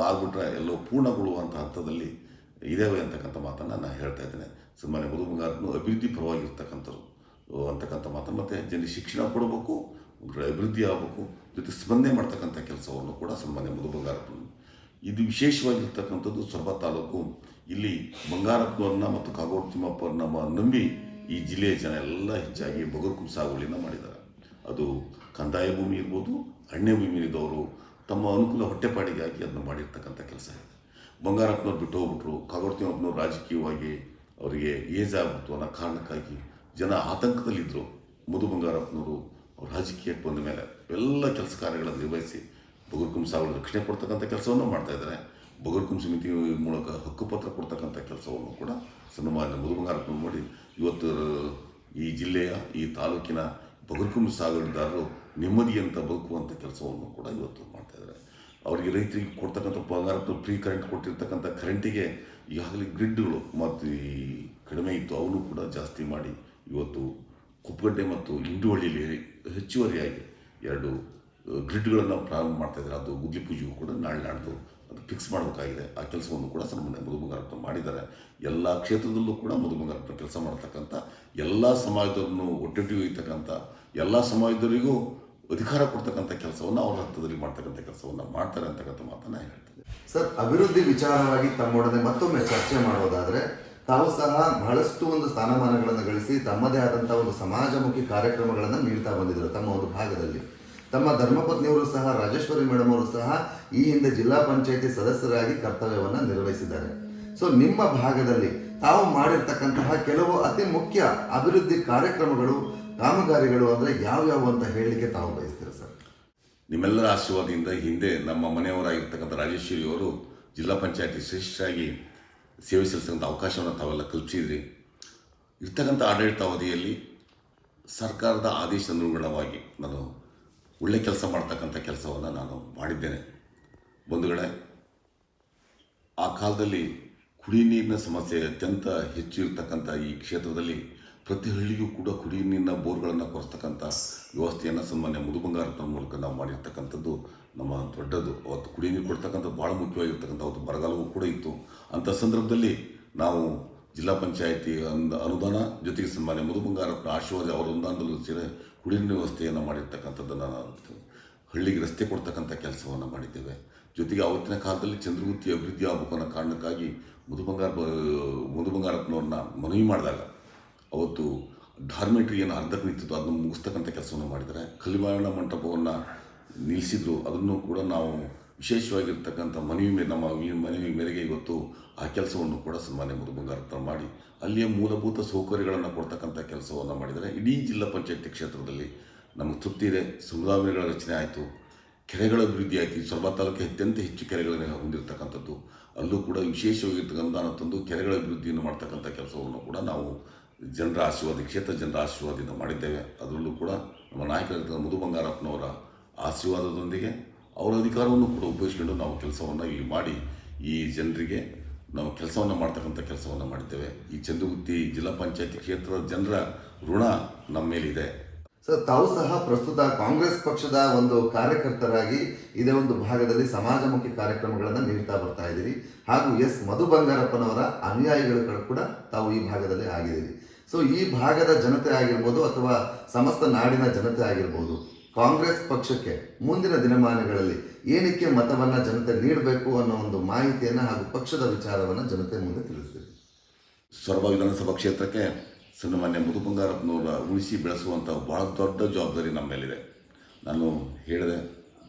ಆಗ್ಬಿಟ್ರೆ ಎಲ್ಲವೂ ಪೂರ್ಣಗೊಳ್ಳುವಂಥ ಹಂತದಲ್ಲಿ ಇದ್ದಾವೆ ಅಂತಕ್ಕಂಥ ಮಾತನ್ನು ನಾನು ಹೇಳ್ತಾ ಇದ್ದೇನೆ. ಸನ್ಮಾನ್ಯ ಮಧು ಬಂಗಾರಪ್ಪನವರು ಅಭಿವೃದ್ಧಿ ಪರವಾಗಿರ್ತಕ್ಕಂಥವ್ರು ಅಂತಕ್ಕಂಥ ಮಾತನ್ನು, ಮತ್ತು ಜನರಿಗೆ ಶಿಕ್ಷಣ ಕೊಡಬೇಕು, ಅಭಿವೃದ್ಧಿ ಆಗಬೇಕು, ಜೊತೆ ಸ್ಪಂದನೆ ಮಾಡ್ತಕ್ಕಂಥ ಕೆಲಸವನ್ನು ಕೂಡ ಸನ್ಮಾನ್ಯ ಮಧು ಬಂಗಾರಪ್ಪನವರು. ಇದು ವಿಶೇಷವಾಗಿರ್ತಕ್ಕಂಥದ್ದು ಸೊರಬ ತಾಲೂಕು. ಇಲ್ಲಿ ಬಂಗಾರಪ್ಪನವ್ರನ್ನ ಮತ್ತು ಕಾಗೋಡು ತಿಮ್ಮಪ್ಪವ್ರನ್ನ ನಂಬಿ ಈ ಜಿಲ್ಲೆಯ ಜನ ಎಲ್ಲ ಹೆಚ್ಚಾಗಿ ಬಗರ್ಕುಂ ಸಾಗುವಳಿನ ಮಾಡಿದ್ದಾರೆ. ಅದು ಕಂದಾಯ ಭೂಮಿ ಇರ್ಬೋದು, ಅರಣ್ಯ ಭೂಮಿ ಇದ್ದವರು ತಮ್ಮ ಅನುಕೂಲ ಹೊಟ್ಟೆಪಾಡಿಗಾಗಿ ಅದನ್ನು ಮಾಡಿರ್ತಕ್ಕಂಥ ಕೆಲಸ ಇದೆ. ಬಂಗಾರಪ್ಪನವ್ರು ಬಿಟ್ಟು ಹೋಗ್ಬಿಟ್ರು. ಕಾಗೋಡು ತಿಮ್ಮಪ್ಪನವ್ರು ರಾಜಕೀಯವಾಗಿ ಅವರಿಗೆ ಏಜ್ ಆಗ್ಬಿಟ್ಟು ಅನ್ನೋ ಕಾರಣಕ್ಕಾಗಿ ಜನ ಆತಂಕದಲ್ಲಿದ್ದರು. ಮಧು ಬಂಗಾರಪ್ಪನವರು ಅವ್ರು ರಾಜಕೀಯಕ್ಕೆ ಬಂದ ಮೇಲೆ ಎಲ್ಲ ಕೆಲಸ ಕಾರ್ಯಗಳನ್ನು ನಿರ್ವಹಿಸಿ ಬಗರ್ಕುಂ ಸಾಗುವಳಿ ರಕ್ಷಣೆ ಕೊಡ್ತಕ್ಕಂಥ ಕೆಲಸವನ್ನು ಮಾಡ್ತಾಯಿದ್ದಾರೆ. ಬಗರ್ಕುಂ ಸಮಿತಿ ಮೂಲಕ ಹಕ್ಕುಪತ್ರ ಕೊಡ್ತಕ್ಕಂಥ ಕೆಲಸವನ್ನು ಕೂಡ ಸನ್ಮಾನ್ಯ ಮಧು ಬಂಗಾರಪ್ಪನವರು ಮಾಡಿ ಇವತ್ತು ಈ ಜಿಲ್ಲೆಯ ಈ ತಾಲೂಕಿನ ಬಗರ್ಕುಂ ಸಾಗುವಳಿದಾರರು ನೆಮ್ಮದಿಯಂತ ಬದುಕುವಂಥ ಕೆಲಸವನ್ನು ಕೂಡ ಇವತ್ತು ಮಾಡ್ತಾಯಿದ್ದಾರೆ. ಅವರಿಗೆ ರೈತರಿಗೆ ಕೊಡ್ತಕ್ಕಂಥ ಬಂಗಾರಪ್ಪನ ಫ್ರೀ ಕರೆಂಟ್ ಕೊಟ್ಟಿರ್ತಕ್ಕಂಥ ಕರೆಂಟಿಗೆ ಈಗಾಗಲೇ ಗ್ರಿಡ್ಗಳು ಮತ್ತು ಈ ಕಡಿಮೆ ಇತ್ತು, ಅವನು ಕೂಡ ಜಾಸ್ತಿ ಮಾಡಿ ಇವತ್ತು ಕುಪ್ಪಗಡ್ಡೆ ಮತ್ತು ಇಂಡುವಳ್ಳಿಯಲ್ಲಿ ಹೆಚ್ಚುವರಿಯಾಗಿ 2 ಗ್ರಿಡ್ಗಳನ್ನು ಪ್ರಾರಂಭ ಮಾಡ್ತಾಯಿದ್ದಾರೆ. ಅದು ಗುದ್ಲಿ ಪೂಜೆಗೂ ಕೂಡ ನಾಡ್ದು ಅದು ಫಿಕ್ಸ್ ಮಾಡಬೇಕಾಗಿದೆ. ಆ ಕೆಲಸವನ್ನು ಕೂಡ ಸನ್ಮಾನ್ಯ ಮಧು ಬಂಗಾರಪ್ಪ ಮಾಡಿದ್ದಾರೆ. ಎಲ್ಲ ಕ್ಷೇತ್ರದಲ್ಲೂ ಕೂಡ ಮಧು ಬಂಗಾರಪ್ಪ ಕೆಲಸ ಮಾಡ್ತಕ್ಕಂಥ, ಎಲ್ಲ ಸಮಾಜದವ್ರನ್ನು ಒಟ್ಟೊಟ್ಟಿಗಿರ್ತಕ್ಕಂಥ, ಎಲ್ಲ ಸಮಾಜದವರಿಗೂ ಅಧಿಕಾರ ಕೊಡ್ತಕ್ಕಂಥ ಕೆಲಸವನ್ನು ಅವರ ಹಂತದಲ್ಲಿ ಮಾಡ್ತಕ್ಕಂಥ ಕೆಲಸವನ್ನು ಮಾಡ್ತಾರೆ ಅಂತಕ್ಕಂಥ ಮಾತನ್ನು ಹೇಳ್ತಾರೆ. ಸರ್, ಅಭಿವೃದ್ಧಿ ವಿಚಾರವಾಗಿ ತಮ್ಮೊಡನೆ ಮತ್ತೊಮ್ಮೆ ಚರ್ಚೆ ಮಾಡೋದಾದರೆ, ತಾವು ಸಹ ಬಹಳಷ್ಟು ಒಂದು ಸ್ಥಾನಮಾನಗಳನ್ನು ಗಳಿಸಿ ತಮ್ಮದೇ ಆದಂಥ ಒಂದು ಸಮಾಜಮುಖಿ ಕಾರ್ಯಕ್ರಮಗಳನ್ನು ನೀಡ್ತಾ ಬಂದಿದ್ದರು. ತಮ್ಮ ಒಂದು ಭಾಗದಲ್ಲಿ ತಮ್ಮ ಧರ್ಮಪತ್ನಿಯವರು ಸಹ, ರಾಜೇಶ್ವರಿ ಮೇಡಮ್ ಅವರು ಸಹ ಈ ಹಿಂದೆ ಜಿಲ್ಲಾ ಪಂಚಾಯಿತಿ ಸದಸ್ಯರಾಗಿ ಕರ್ತವ್ಯವನ್ನು ನಿರ್ವಹಿಸಿದ್ದಾರೆ. ಸೊ ನಿಮ್ಮ ಭಾಗದಲ್ಲಿ ತಾವು ಮಾಡಿರ್ತಕ್ಕಂತಹ ಕೆಲವು ಅತಿ ಮುಖ್ಯ ಅಭಿವೃದ್ಧಿ ಕಾರ್ಯಕ್ರಮಗಳು, ಕಾಮಗಾರಿಗಳು ಅಂದರೆ ಯಾವ್ಯಾವು ಅಂತ ಹೇಳಲಿಕ್ಕೆ ತಾವು ಬಯಸ್ತೀರಾ ಸರ್? ನಿಮ್ಮೆಲ್ಲರ ಆಶೀರ್ವಾದದಿಂದ ಹಿಂದೆ ನಮ್ಮ ಮನೆಯವರಾಗಿರ್ತಕ್ಕಂಥ ರಾಜೇಶ್ವರಿ ಅವರು ಜಿಲ್ಲಾ ಪಂಚಾಯತಿ ಶ್ರೇಷ್ಠರಾಗಿ ಸೇವೆ ಸಲ್ಲಿಸೋಂಥ ಅವಕಾಶವನ್ನು ತಾವೆಲ್ಲ ಕಲ್ಪಿಸಿದ್ರಿ. ಇರ್ತಕ್ಕಂಥ ಆಡಳಿತಾವಧಿಯಲ್ಲಿ ಸರ್ಕಾರದ ಆದೇಶಾನುಗುಣವಾಗಿ ನಾನು ಒಳ್ಳೆ ಕೆಲಸ ಮಾಡ್ತಕ್ಕಂಥ ಕೆಲಸವನ್ನು ನಾನು ಮಾಡಿದ್ದೇನೆ. ಬಂಧುಗಳೇ, ಆ ಕಾಲದಲ್ಲಿ ಕುಡಿಯ ನೀರಿನ ಸಮಸ್ಯೆ ಅತ್ಯಂತ ಹೆಚ್ಚು ಇರತಕ್ಕಂಥ ಈ ಕ್ಷೇತ್ರದಲ್ಲಿ ಪ್ರತಿ ಹಳ್ಳಿಗೂ ಕೂಡ ಕುಡಿಯ ನೀರಿನ ಬೋರ್ಗಳನ್ನು ಕೊರೆಸ್ತಕ್ಕಂಥ ವ್ಯವಸ್ಥೆಯನ್ನು ಸನ್ಮಾನ್ಯ ಮಧು ಬಂಗಾರಪ್ಪನ ಮೂಲಕ ನಾವು ಮಾಡಿರ್ತಕ್ಕಂಥದ್ದು ನಮ್ಮ ದೊಡ್ಡದು. ಅವತ್ತು ಕುಡಿಯ ನೀರು ಕೊಡ್ತಕ್ಕಂಥದ್ದು ಭಾಳ ಮುಖ್ಯವಾಗಿರ್ತಕ್ಕಂಥ ಅವತ್ತು ಬರಗಾಲವೂ ಕೂಡ ಇತ್ತು. ಅಂಥ ಸಂದರ್ಭದಲ್ಲಿ ನಾವು ಜಿಲ್ಲಾ ಪಂಚಾಯಿತಿ ಅನುದಾನ ಜೊತೆಗೆ ಸನ್ಮಾನ್ಯ ಮಧು ಬಂಗಾರಪ್ಪನ ಆಶೀರ್ವಾದ ಅವರ ಅನುದಾನದಲ್ಲೂ ಸೇರಿ ಕುಡಿಯ ನೀರಿನ ವ್ಯವಸ್ಥೆಯನ್ನು ಮಾಡಿರ್ತಕ್ಕಂಥದ್ದನ್ನು ನಾವು ಹಳ್ಳಿಗೆ ರಸ್ತೆ ಕೊಡ್ತಕ್ಕಂಥ ಕೆಲಸವನ್ನು ಮಾಡಿದ್ದೇವೆ. ಜೊತೆಗೆ ಆವತ್ತಿನ ಕಾಲದಲ್ಲಿ ಚಂದ್ರಗುತ್ತಿ ಅಭಿವೃದ್ಧಿ ಆಗಬೇಕು ಅನ್ನೋ ಕಾರಣಕ್ಕಾಗಿ ಮಧು ಬಂಗಾರಪ್ಪನವ್ರನ್ನ ಮನವಿ ಮಾಡಿದಾಗ ಅವತ್ತು ಡಾರ್ಮೆಟ್ರಿ ಏನು ಅರ್ಧಕ್ಕೆ ನಿಂತಿತ್ತು ಅದನ್ನು ಮುಗಿಸ್ತಕ್ಕಂಥ ಕೆಲಸವನ್ನು ಮಾಡಿದ್ದಾರೆ. ಕಲ್ಯಾಣ ಮಂಟಪವನ್ನು ನಿಲ್ಲಿಸಿದ್ರು, ಅದನ್ನು ಕೂಡ ನಾವು ವಿಶೇಷವಾಗಿರ್ತಕ್ಕಂಥ ಮನವಿ ಮೇರೆಗೆ ಇವತ್ತು ಆ ಕೆಲಸವನ್ನು ಕೂಡ ಸನ್ಮಾನ್ಯ ಮಧು ಬಂಗಾರಪ್ಪನವ್ರು ಮಾಡಿ ಅಲ್ಲಿಯ ಮೂಲಭೂತ ಸೌಕರ್ಯಗಳನ್ನು ಕೊಡ್ತಕ್ಕಂಥ ಕೆಲಸವನ್ನು ಮಾಡಿದ್ದಾರೆ. ಇಡೀ ಜಿಲ್ಲಾ ಪಂಚಾಯತಿ ಕ್ಷೇತ್ರದಲ್ಲಿ ನಮಗೆ ತೃಪ್ತಿ ಇದೆ. ಸಮುದಾಯಗಳ ರಚನೆ ಆಯಿತು, ಕೆರೆಗಳ ಅಭಿವೃದ್ಧಿ ಆಯಿತು. ಸೊರಬ ತಾಲೂಕಿಗೆ ಅತ್ಯಂತ ಹೆಚ್ಚು ಕೆರೆಗಳನ್ನು ಹೊಂದಿರತಕ್ಕಂಥದ್ದು, ಅಲ್ಲೂ ಕೂಡ ವಿಶೇಷವಾಗಿರ್ತಕ್ಕಂಥ ಅನುದಾನ ತಂದು ಕೆರೆಗಳ ಅಭಿವೃದ್ಧಿಯನ್ನು ಮಾಡ್ತಕ್ಕಂಥ ಕೆಲಸವನ್ನು ಕೂಡ ನಾವು ಕ್ಷೇತ್ರ ಜನರ ಆಶೀರ್ವಾದದಿಂದ ಮಾಡಿದ್ದೇವೆ. ಅದರಲ್ಲೂ ಕೂಡ ನಮ್ಮ ನಾಯಕರಾದ ಮಧು ಬಂಗಾರಪ್ಪನವರ ಆಶೀರ್ವಾದದೊಂದಿಗೆ ಅವರ ಅಧಿಕಾರವನ್ನು ಕೂಡ ಉಪಯೋಗಿಸಿಕೊಂಡು ನಾವು ಕೆಲಸವನ್ನು ಇಲ್ಲಿ ಮಾಡಿ ಈ ಜನರಿಗೆ ನಾವು ಕೆಲಸವನ್ನು ಮಾಡ್ತಕ್ಕಂಥ ಕೆಲಸವನ್ನು ಮಾಡಿದ್ದೇವೆ. ಈ ಚಂದ್ರಗುತ್ತಿ ಜಿಲ್ಲಾ ಪಂಚಾಯತಿ ಕ್ಷೇತ್ರದ ಜನರ ಋಣ ನಮ್ಮ ಮೇಲಿದೆ. ಸರ್, ತಾವು ಸಹ ಪ್ರಸ್ತುತ ಕಾಂಗ್ರೆಸ್ ಪಕ್ಷದ ಒಂದು ಕಾರ್ಯಕರ್ತರಾಗಿ ಇದೇ ಒಂದು ಭಾಗದಲ್ಲಿ ಸಮಾಜಮುಖಿ ಕಾರ್ಯಕ್ರಮಗಳನ್ನು ನೀಡ್ತಾ ಬರ್ತಾ ಇದ್ದೀರಿ. ಹಾಗೂ ಮಧು ಬಂಗಾರಪ್ಪನವರ ಅನುಯಾಯಿಗಳು ಕೂಡ ತಾವು ಈ ಭಾಗದಲ್ಲಿ ಆಗಿದ್ದೀರಿ. ಸೊ ಈ ಭಾಗದ ಜನತೆ ಆಗಿರ್ಬೋದು ಅಥವಾ ಸಮಸ್ತ ನಾಡಿನ ಜನತೆ ಆಗಿರ್ಬೋದು, ಕಾಂಗ್ರೆಸ್ ಪಕ್ಷಕ್ಕೆ ಮುಂದಿನ ದಿನಮಾನಗಳಲ್ಲಿ ಏನಕ್ಕೆ ಮತವನ್ನು ಜನತೆ ನೀಡಬೇಕು ಅನ್ನೋ ಒಂದು ಮಾಹಿತಿಯನ್ನು ಹಾಗೂ ಪಕ್ಷದ ವಿಚಾರವನ್ನು ಜನತೆ ಮುಂದೆ ತಿಳಿಸ್ತೀರಿ. ಸೊರಬ ವಿಧಾನಸಭಾ ಕ್ಷೇತ್ರಕ್ಕೆ ಸನ್ಮಾನ್ಯ ಮಧು ಬಂಗಾರಪ್ಪನವರ ಉಳಿಸಿ ಬೆಳೆಸುವಂಥ ಭಾಳ ದೊಡ್ಡ ಜವಾಬ್ದಾರಿ ನಮ್ಮ ಮೇಲಿದೆ. ನಾನು ಹೇಳಿದೆ,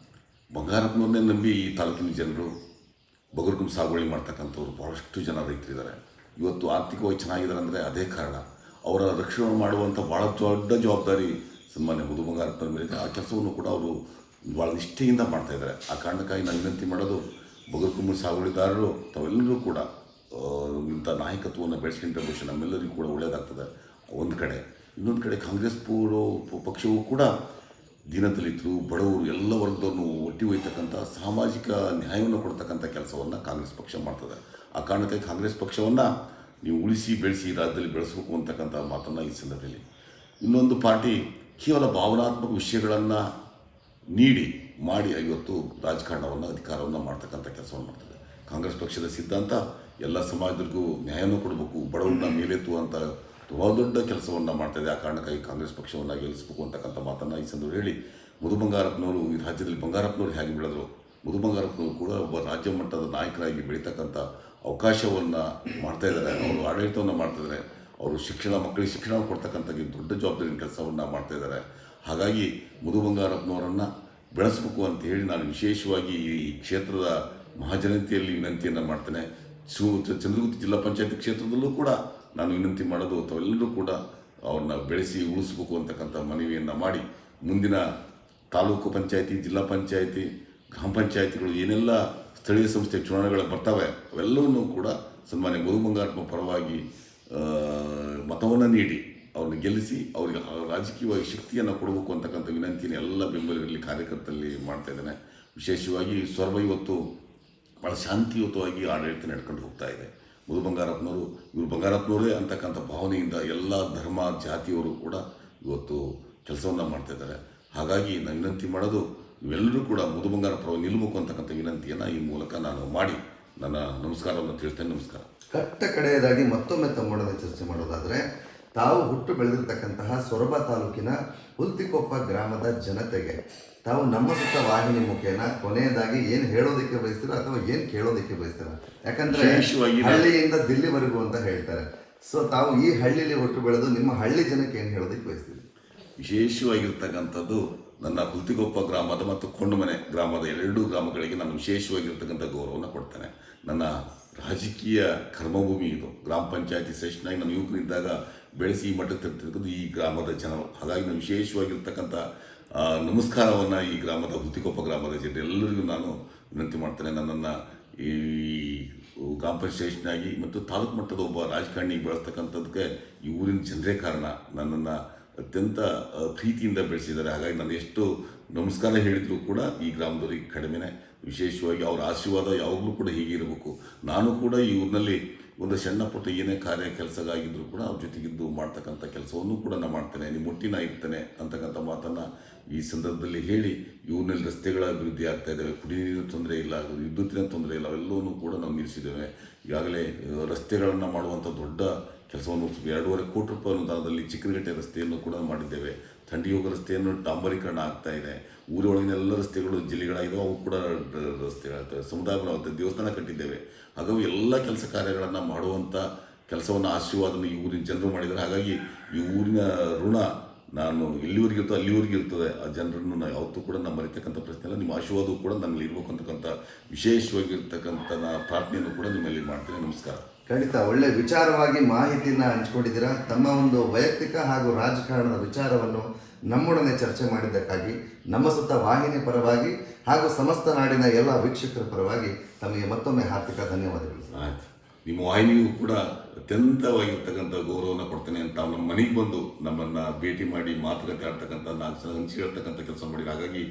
ಬಂಗಾರಪ್ಪನವ್ರನ್ನೇ ನಂಬಿ ಈ ತಾಲೂಕಿನ ಜನರು ಬಗರ್ಗುಂ ಸಾಗುವಳಿ ಮಾಡ್ತಕ್ಕಂಥವ್ರು ಭಾಳಷ್ಟು ಜನ ರೈತರಿದ್ದಾರೆ. ಇವತ್ತು ಆರ್ಥಿಕವಾಗಿ ಚೆನ್ನಾಗಿದ್ದಾರೆ ಅಂದರೆ ಅದೇ ಕಾರಣ. ಅವರ ರಕ್ಷಣೆ ಮಾಡುವಂಥ ಭಾಳ ದೊಡ್ಡ ಜವಾಬ್ದಾರಿ ಸನ್ಮಾನ್ಯ ಮಧು ಬಂಗಾರಪ್ಪನ ಮೇಲಿದೆ. ಆ ಕೆಲಸವನ್ನು ಕೂಡ ಅವರು ಭಾಳ ನಿಷ್ಠೆಯಿಂದ ಮಾಡ್ತಾಯಿದ್ದಾರೆ. ಆ ಕಾರಣಕ್ಕಾಗಿ ನಾನು ವಿನಂತಿ ಮಾಡೋದು, ಬಗರ್ಗುಂಬಿ ಸಾಗುವಳಿದಾರರು ತಾವೆಲ್ಲರೂ ಕೂಡ ಇಂಥ ನಾಯಕತ್ವವನ್ನು ಬೆಳೆಸ್ಕೊಂಡ್ರೆ ಬಹುಶಃ ನಮ್ಮೆಲ್ಲರಿಗೂ ಕೂಡ ಒಳ್ಳೆಯದಾಗ್ತದೆ ಒಂದು ಕಡೆ. ಇನ್ನೊಂದು ಕಡೆ ಕಾಂಗ್ರೆಸ್ ಪಕ್ಷವೂ ಕೂಡ ದೀನದಲಿತರು, ಬಡವರು, ಎಲ್ಲ ವರ್ಗದವ್ರನ್ನು ಒಟ್ಟಿ ಒಯ್ತಕ್ಕಂಥ ಸಾಮಾಜಿಕ ನ್ಯಾಯವನ್ನು ಕೊಡ್ತಕ್ಕಂಥ ಕೆಲಸವನ್ನು ಕಾಂಗ್ರೆಸ್ ಪಕ್ಷ ಮಾಡ್ತದೆ. ಆ ಕಾರಣಕ್ಕಾಗಿ ಕಾಂಗ್ರೆಸ್ ಪಕ್ಷವನ್ನು ನೀವು ಉಳಿಸಿ ಬೆಳೆಸಿ ರಾಜ್ಯದಲ್ಲಿ ಬೆಳೆಸಬೇಕು ಅಂತಕ್ಕಂಥ ಮಾತನ್ನು ಈ ಸಂದರ್ಭದಲ್ಲಿ. ಇನ್ನೊಂದು ಪಾರ್ಟಿ ಕೇವಲ ಭಾವನಾತ್ಮಕ ವಿಷಯಗಳನ್ನು ನೀಡಿ ಮಾಡಿ ಇವತ್ತು ರಾಜಕಾರಣವನ್ನು ಅಧಿಕಾರವನ್ನು ಮಾಡ್ತಕ್ಕಂಥ ಕೆಲಸವನ್ನು ಮಾಡ್ತದೆ. ಕಾಂಗ್ರೆಸ್ ಪಕ್ಷದ ಸಿದ್ಧಾಂತ ಎಲ್ಲ ಸಮಾಜದರಿಗೂ ನ್ಯಾಯನೂ ಕೊಡಬೇಕು, ಬಡವರನ್ನ ಮೇಲೆತ್ತುವಂಥ ತುಂಬ ದೊಡ್ಡ ಕೆಲಸವನ್ನು ಮಾಡ್ತಾಯಿದೆ. ಆ ಕಾರಣಕ್ಕಾಗಿ ಕಾಂಗ್ರೆಸ್ ಪಕ್ಷವನ್ನು ಗೆಲ್ಲಿಸಬೇಕು ಅಂತಕ್ಕಂಥ ಮಾತನ್ನು ಈ ಸಂದರ್ಭ ಹೇಳಿ, ಮಧು ಬಂಗಾರಪ್ಪನವರು ಈ ರಾಜ್ಯದಲ್ಲಿ ಬಂಗಾರಪ್ಪನವರು ಹೇಗೆ ಬೆಳೆದರು, ಮಧು ಬಂಗಾರಪ್ಪನವರು ಕೂಡ ಒಬ್ಬ ರಾಜ್ಯ ಮಟ್ಟದ ನಾಯಕರಾಗಿ ಬೆಳೀತಕ್ಕಂಥ ಅವಕಾಶವನ್ನು ಮಾಡ್ತಾಯಿದ್ದಾರೆ. ಅವರು ಆಡಳಿತವನ್ನು ಮಾಡ್ತಾಯಿದ್ದಾರೆ. ಅವರು ಮಕ್ಕಳಿಗೆ ಶಿಕ್ಷಣ ಕೊಡ್ತಕ್ಕಂಥ ದೊಡ್ಡ ಜವಾಬ್ದಾರಿನ ಕೆಲಸವನ್ನು ಮಾಡ್ತಾಯಿದ್ದಾರೆ. ಹಾಗಾಗಿ ಮಧು ಬಂಗಾರಪ್ಪನವರನ್ನು ಬೆಳೆಸಬೇಕು ಅಂತ ಹೇಳಿ ನಾನು ವಿಶೇಷವಾಗಿ ಈ ಕ್ಷೇತ್ರದ ಮಹಾಜನತೆಯಲ್ಲಿ ವಿನಂತಿಯನ್ನು ಮಾಡ್ತೇನೆ. ಚಂದ್ರಗುತ್ತಿ ಜಿಲ್ಲಾ ಪಂಚಾಯತಿ ಕ್ಷೇತ್ರದಲ್ಲೂ ಕೂಡ ನಾನು ವಿನಂತಿ ಮಾಡೋದು, ತಾವೆಲ್ಲರೂ ಕೂಡ ಅವ್ರನ್ನ ಬೆಳೆಸಿ ಉಳಿಸ್ಬೇಕು ಅಂತಕ್ಕಂಥ ಮನವಿಯನ್ನು ಮಾಡಿ, ಮುಂದಿನ ತಾಲೂಕು ಪಂಚಾಯತಿ, ಜಿಲ್ಲಾ ಪಂಚಾಯತಿ, ಗ್ರಾಮ ಪಂಚಾಯತಿಗಳು ಏನೆಲ್ಲ ಸ್ಥಳೀಯ ಸಂಸ್ಥೆ ಚುನಾವಣೆಗಳು ಬರ್ತವೆ ಅವೆಲ್ಲವನ್ನೂ ಕೂಡ ಸನ್ಮಾನ್ಯ ಮಧು ಬಂಗಾರಪ್ಪ ಪರವಾಗಿ ಮತವನ್ನು ನೀಡಿ ಅವ್ರನ್ನ ಗೆಲ್ಲಿಸಿ ಅವರಿಗೆ ರಾಜಕೀಯವಾಗಿ ಶಕ್ತಿಯನ್ನು ಕೊಡಬೇಕು ಅಂತಕ್ಕಂಥ ವಿನಂತಿಯನ್ನು ಎಲ್ಲ ಬೆಂಬಲಿಗರಲ್ಲಿ ಕಾರ್ಯಕರ್ತರಲ್ಲಿ ಮಾಡ್ತಾಯಿದ್ದೇನೆ. ವಿಶೇಷವಾಗಿ ಸೊರಬ ಇವತ್ತು ಭಾಳ ಶಾಂತಿಯುತವಾಗಿ ಆಡಳಿತ ನಡ್ಕೊಂಡು ಹೋಗ್ತಾ ಇದೆ. ಮಧು ಬಂಗಾರಪ್ಪನವರು ಇವರು ಬಂಗಾರಪ್ಪನವರೇ ಅಂತಕ್ಕಂಥ ಭಾವನೆಯಿಂದ ಎಲ್ಲ ಧರ್ಮ ಜಾತಿಯವರು ಕೂಡ ಇವತ್ತು ಕೆಲಸವನ್ನು ಮಾಡ್ತಾಯಿದ್ದಾರೆ. ಹಾಗಾಗಿ ನಾನು ವಿನಂತಿ ಮಾಡೋದು, ನೀವೆಲ್ಲರೂ ಕೂಡ ಮಧು ಬಂಗಾರಪ್ಪ ನಿಲ್ಲಬೇಕು ಅಂತಕ್ಕಂಥ ವಿನಂತಿಯನ್ನು ಈ ಮೂಲಕ ನಾನು ಮಾಡಿ ನನ್ನ ನಮಸ್ಕಾರವನ್ನು ತಿಳಿಸ್ತೇನೆ. ನಮಸ್ಕಾರ. ಕಟ್ಟ ಕಡೆಯದಾಗಿ ಮತ್ತೊಮ್ಮೆ ತಮ್ಮೊಡನೆ ಚರ್ಚೆ ಮಾಡೋದಾದರೆ, ತಾವು ಹುಟ್ಟು ಬೆಳೆದಿರ್ತಕ್ಕಂತಹ ಸೊರಬ ತಾಲೂಕಿನ ಹುಲ್ತಿಕೊಪ್ಪ ಗ್ರಾಮದ ಜನತೆಗೆ ತಾವು ನಮ್ಮ ಸುತ್ತ ವಾಹಿನಿ ಮುಖೇನ ಕೊನೆಯದಾಗಿ ಏನು ಹೇಳೋದಕ್ಕೆ ಬಯಸ್ತೀರೋ ಅಥವಾ ಏನು ಕೇಳೋದಕ್ಕೆ ಬಯಸ್ತೀರೋ? ಯಾಕಂದ್ರೆ ಹಳ್ಳಿಯಿಂದ ದಿಲ್ಲಿವರೆಗೂ ಅಂತ ಹೇಳ್ತಾರೆ. ಸೊ ತಾವು ಈ ಹಳ್ಳಿಯಲ್ಲಿ ಹುಟ್ಟು ಬೆಳೆದು ನಿಮ್ಮ ಹಳ್ಳಿ ಜನಕ್ಕೆ ಏನು ಹೇಳೋದಕ್ಕೆ ಬಯಸ್ತೀರಿ? ವಿಶೇಷವಾಗಿರ್ತಕ್ಕಂಥದ್ದು ನನ್ನ ಹುಲ್ತಿಕೊಪ್ಪ ಗ್ರಾಮದ ಮತ್ತು ಕೊಂಡುಮನೆ ಗ್ರಾಮದ ಎರಡೂ ಗ್ರಾಮಗಳಿಗೆ ನಾನು ವಿಶೇಷವಾಗಿರ್ತಕ್ಕಂಥ ಗೌರವವನ್ನು ಕೊಡ್ತೇನೆ. ನನ್ನ ರಾಜಕೀಯ ಕರ್ಮಭೂಮಿ ಇದು. ಗ್ರಾಮ ಪಂಚಾಯತಿ ಸೆಷನ್ನಾಗಿ ನಮ್ಮ ಯುವಕರಿದ್ದಾಗ ಬೆಳೆಸಿ ಈ ಮಟ್ಟಕ್ಕೆ ತರ್ತಕ್ಕಂಥ ಈ ಗ್ರಾಮದ ಜನರು. ಹಾಗಾಗಿ ನಾನು ವಿಶೇಷವಾಗಿರ್ತಕ್ಕಂಥ ನಮಸ್ಕಾರವನ್ನು ಈ ಗ್ರಾಮದ ಹುಲ್ತಿಕೊಪ್ಪ ಗ್ರಾಮದ ಜನರೆಲ್ಲರಿಗೂ ನಾನು ವಿನಂತಿ ಮಾಡ್ತೇನೆ. ನನ್ನನ್ನು ಈ ಗ್ರಾಮ ಪಂಚಾಯತ್ನಾಗಿ ಮತ್ತು ತಾಲೂಕು ಮಟ್ಟದ ಒಬ್ಬ ರಾಜಕಾರಣಿ ಬೆಳೆಸ್ತಕ್ಕಂಥದ್ದಕ್ಕೆ ಈ ಊರಿನ ಜನರೇ ಕಾರಣ. ನನ್ನನ್ನು ಅತ್ಯಂತ ಪ್ರೀತಿಯಿಂದ ಬೆಳೆಸಿದ್ದಾರೆ. ಹಾಗಾಗಿ ನಾನು ಎಷ್ಟು ನಮಸ್ಕಾರ ಹೇಳಿದರೂ ಕೂಡ ಈ ಗ್ರಾಮದವರಿಗೆ ಕಡಿಮೆನೇ. ವಿಶೇಷವಾಗಿ ಅವರ ಆಶೀರ್ವಾದ ಯಾವಾಗಲೂ ಕೂಡ ಹೀಗೆ ಇರಬೇಕು. ನಾನು ಕೂಡ ಈ ಊರಿನಲ್ಲಿ ಒಂದು ಸಣ್ಣ ಪುಟ್ಟ ಏನೇ ಕಾರ್ಯ ಕೆಲಸಗಾಗಿದ್ದರೂ ಕೂಡ ಅವ್ರ ಜೊತೆಗಿದ್ದು ಮಾಡ್ತಕ್ಕಂಥ ಕೆಲಸವನ್ನು ಕೂಡ ನಾನು ಮಾಡ್ತೇನೆ, ನಿಮ್ಮ ಮುಟ್ಟಿನ ಇರ್ತೇನೆ ಅಂತಕ್ಕಂಥ ಮಾತನ್ನು ಈ ಸಂದರ್ಭದಲ್ಲಿ ಹೇಳಿ, ಈ ಊರಿನಲ್ಲಿ ರಸ್ತೆಗಳ ಅಭಿವೃದ್ಧಿ ಆಗ್ತಾ ಇದ್ದಾವೆ, ಕುಡಿಯ ನೀರಿನ ತೊಂದರೆ ಇಲ್ಲ, ವಿದ್ಯುತ್ತಿನ ತೊಂದರೆ ಇಲ್ಲ, ಅವೆಲ್ಲವನ್ನೂ ಕೂಡ ನಾವು ನಿಲ್ಲಿಸಿದ್ದೇವೆ. ಈಗಾಗಲೇ ರಸ್ತೆಗಳನ್ನು ಮಾಡುವಂಥ ದೊಡ್ಡ ಕೆಲಸವನ್ನು 2.5 ಕೋಟಿ ರೂಪಾಯಿ ಅನುದಾನದಲ್ಲಿ ಚಿಕ್ಕನಗಟ್ಟೆ ರಸ್ತೆಯನ್ನು ಕೂಡ ಮಾಡಿದ್ದೇವೆ. ಥಂಡಿಯೋಗ ರಸ್ತೆಯನ್ನು ಡಾಂಬರೀಕರಣ ಆಗ್ತಾ ಇದೆ. ಊರೊಳಗಿನ ಎಲ್ಲ ರಸ್ತೆಗಳು ಜಿಲ್ಲೆಗಳಾಗಿದ್ದಾವೆ, ಅವು ಕೂಡ ರಸ್ತೆಗಳಾಗ್ತವೆ. ಸಮುದಾಯ ದೇವಸ್ಥಾನ ಕಟ್ಟಿದ್ದೇವೆ. ಹಾಗಾಗಿ ಎಲ್ಲ ಕೆಲಸ ಕಾರ್ಯಗಳನ್ನು ಮಾಡುವಂಥ ಕೆಲಸವನ್ನು ಆಶೀರ್ವಾದವನ್ನು ಈ ಊರಿನ ಜನರು ಮಾಡಿದ್ದಾರೆ. ಹಾಗಾಗಿ ಈ ಊರಿನ ಋಣ ನಾನು ಎಲ್ಲಿವರೆಗೆ ಇರ್ತೋ ಅಲ್ಲಿವರೆಗೆ ಇರ್ತದೆ. ಆ ಜನರನ್ನು ನಾವು ಯಾವತ್ತೂ ಕೂಡ ನಾನು ಮರಿತಕ್ಕಂಥ ಪ್ರಶ್ನೆ ಇಲ್ಲ. ನಿಮ್ಮ ಆಶೀರ್ವಾದವು ಕೂಡ ನಮ್ಮಲ್ಲಿ ಇರಬೇಕು ಅಂತಕ್ಕಂಥ ವಿಶೇಷವಾಗಿರ್ತಕ್ಕಂಥ ಪ್ರಾರ್ಥನೆಯನ್ನು ಕೂಡ ನಿಮ್ಮಲ್ಲಿ ಮಾಡ್ತೇನೆ. ನಮಸ್ಕಾರ. ಖಂಡಿತ ಒಳ್ಳೆ ವಿಚಾರವಾಗಿ ಮಾಹಿತಿಯನ್ನು ಹಂಚಿಕೊಂಡಿದ್ದೀರಾ. ತಮ್ಮ ಒಂದು ವೈಯಕ್ತಿಕ ಹಾಗೂ ರಾಜಕಾರಣದ ವಿಚಾರವನ್ನು ನಮ್ಮೊಡನೆ ಚರ್ಚೆ ಮಾಡಿದ್ದಕ್ಕಾಗಿ ನಮ್ಮ ಸುತ್ತ ವಾಹಿನಿ ಪರವಾಗಿ ಹಾಗೂ ಸಮಸ್ತ ನಾಡಿನ ಎಲ್ಲ ವೀಕ್ಷಕರ ಪರವಾಗಿ ತಮಗೆ ಮತ್ತೊಮ್ಮೆ ಹಾರ್ದಿಕ ಧನ್ಯವಾದಗಳು. ಆಯ್ತು. ನಿಮ್ಮ ವಾಹಿನಿಯು ಕೂಡ ಅತ್ಯಂತವಾಗಿರ್ತಕ್ಕಂಥ ಗೌರವವನ್ನು ಕೊಡ್ತೇನೆ ಅಂತ ನಮ್ಮ ಮನೆಗೆ ಬಂದು ನಮ್ಮನ್ನು ಭೇಟಿ ಮಾಡಿ ಮಾತುಕತೆ ಆಡ್ತಕ್ಕಂಥ 4 ಜನ ಹಂಚಿ ಹೇಳ್ತಕ್ಕಂಥ ಕೆಲಸ ಮಾಡಿ. ಹಾಗಾಗಿ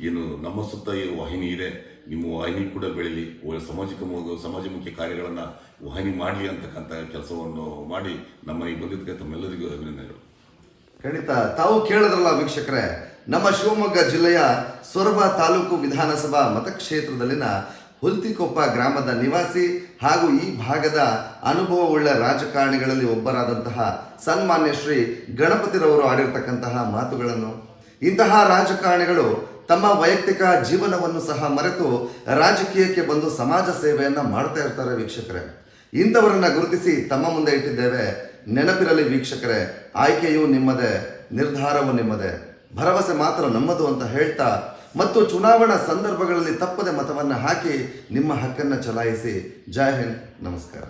ಏನು ನಮ್ಮ ಸುತ್ತ ಈ ವಾಹಿನಿ ಇದೆ, ನಿಮ್ಮ ವಾಹಿನಿ ಕೂಡ ಬೆಳೀಲಿ, ಒಳ್ಳೆ ಸಮಾಜಮುಖಿ ಕಾರ್ಯಗಳನ್ನು ವಾಹಿನಿ ಮಾಡಲಿ ಅಂತಕ್ಕಂಥ ಕೆಲಸವನ್ನು ಮಾಡಿ ನಮ್ಮ ಮನೆಗೆ ಬಂದಿದ್ದಕ್ಕೆ ತಮ್ಮೆಲ್ಲರಿಗೂ ಅಭಿನಂದನೆಗಳು. ಖಂಡಿತ ತಾವು ಕೇಳಿದ್ರಲ್ಲ ವೀಕ್ಷಕರೇ, ನಮ್ಮ ಶಿವಮೊಗ್ಗ ಜಿಲ್ಲೆಯ ಸೊರಬ ತಾಲೂಕು ವಿಧಾನಸಭಾ ಮತಕ್ಷೇತ್ರದಲ್ಲಿನ ಹುಲ್ತಿಕೊಪ್ಪ ಗ್ರಾಮದ ನಿವಾಸಿ ಹಾಗೂ ಈ ಭಾಗದ ಅನುಭವವುಳ್ಳ ರಾಜಕಾರಣಿಗಳಲ್ಲಿ ಒಬ್ಬರಾದಂತಹ ಸನ್ಮಾನ್ಯ ಶ್ರೀ ಗಣಪತಿರವರು ಆಡಿರ್ತಕ್ಕಂತಹ ಮಾತುಗಳನ್ನು, ಇಂತಹ ರಾಜಕಾರಣಿಗಳು ತಮ್ಮ ವೈಯಕ್ತಿಕ ಜೀವನವನ್ನು ಸಹ ಮರೆತು ರಾಜಕೀಯಕ್ಕೆ ಬಂದು ಸಮಾಜ ಸೇವೆಯನ್ನು ಮಾಡ್ತಾ ಇರ್ತಾರೆ ವೀಕ್ಷಕರೇ. ಇಂಥವರನ್ನು ಗುರುತಿಸಿ ತಮ್ಮ ಮುಂದೆ ಇಟ್ಟಿದ್ದೇವೆ. ನೆನಪಿರಲಿ ವೀಕ್ಷಕರೇ, ಆಯ್ಕೆಯು ನಿಮ್ಮದೇ, ನಿರ್ಧಾರವು ನಿಮ್ಮದೇ, ಭರವಸೆ ಮಾತ್ರ ನಮ್ಮದು ಅಂತ ಹೇಳ್ತಾ ಮತ್ತು ಚುನಾವಣಾ ಸಂದರ್ಭಗಳಲ್ಲಿ ತಪ್ಪದೆ ಮತವನ್ನು ಹಾಕಿ ನಿಮ್ಮ ಹಕ್ಕನ್ನು ಚಲಾಯಿಸಿ. ಜೈ ಹಿಂದ್, ನಮಸ್ಕಾರ.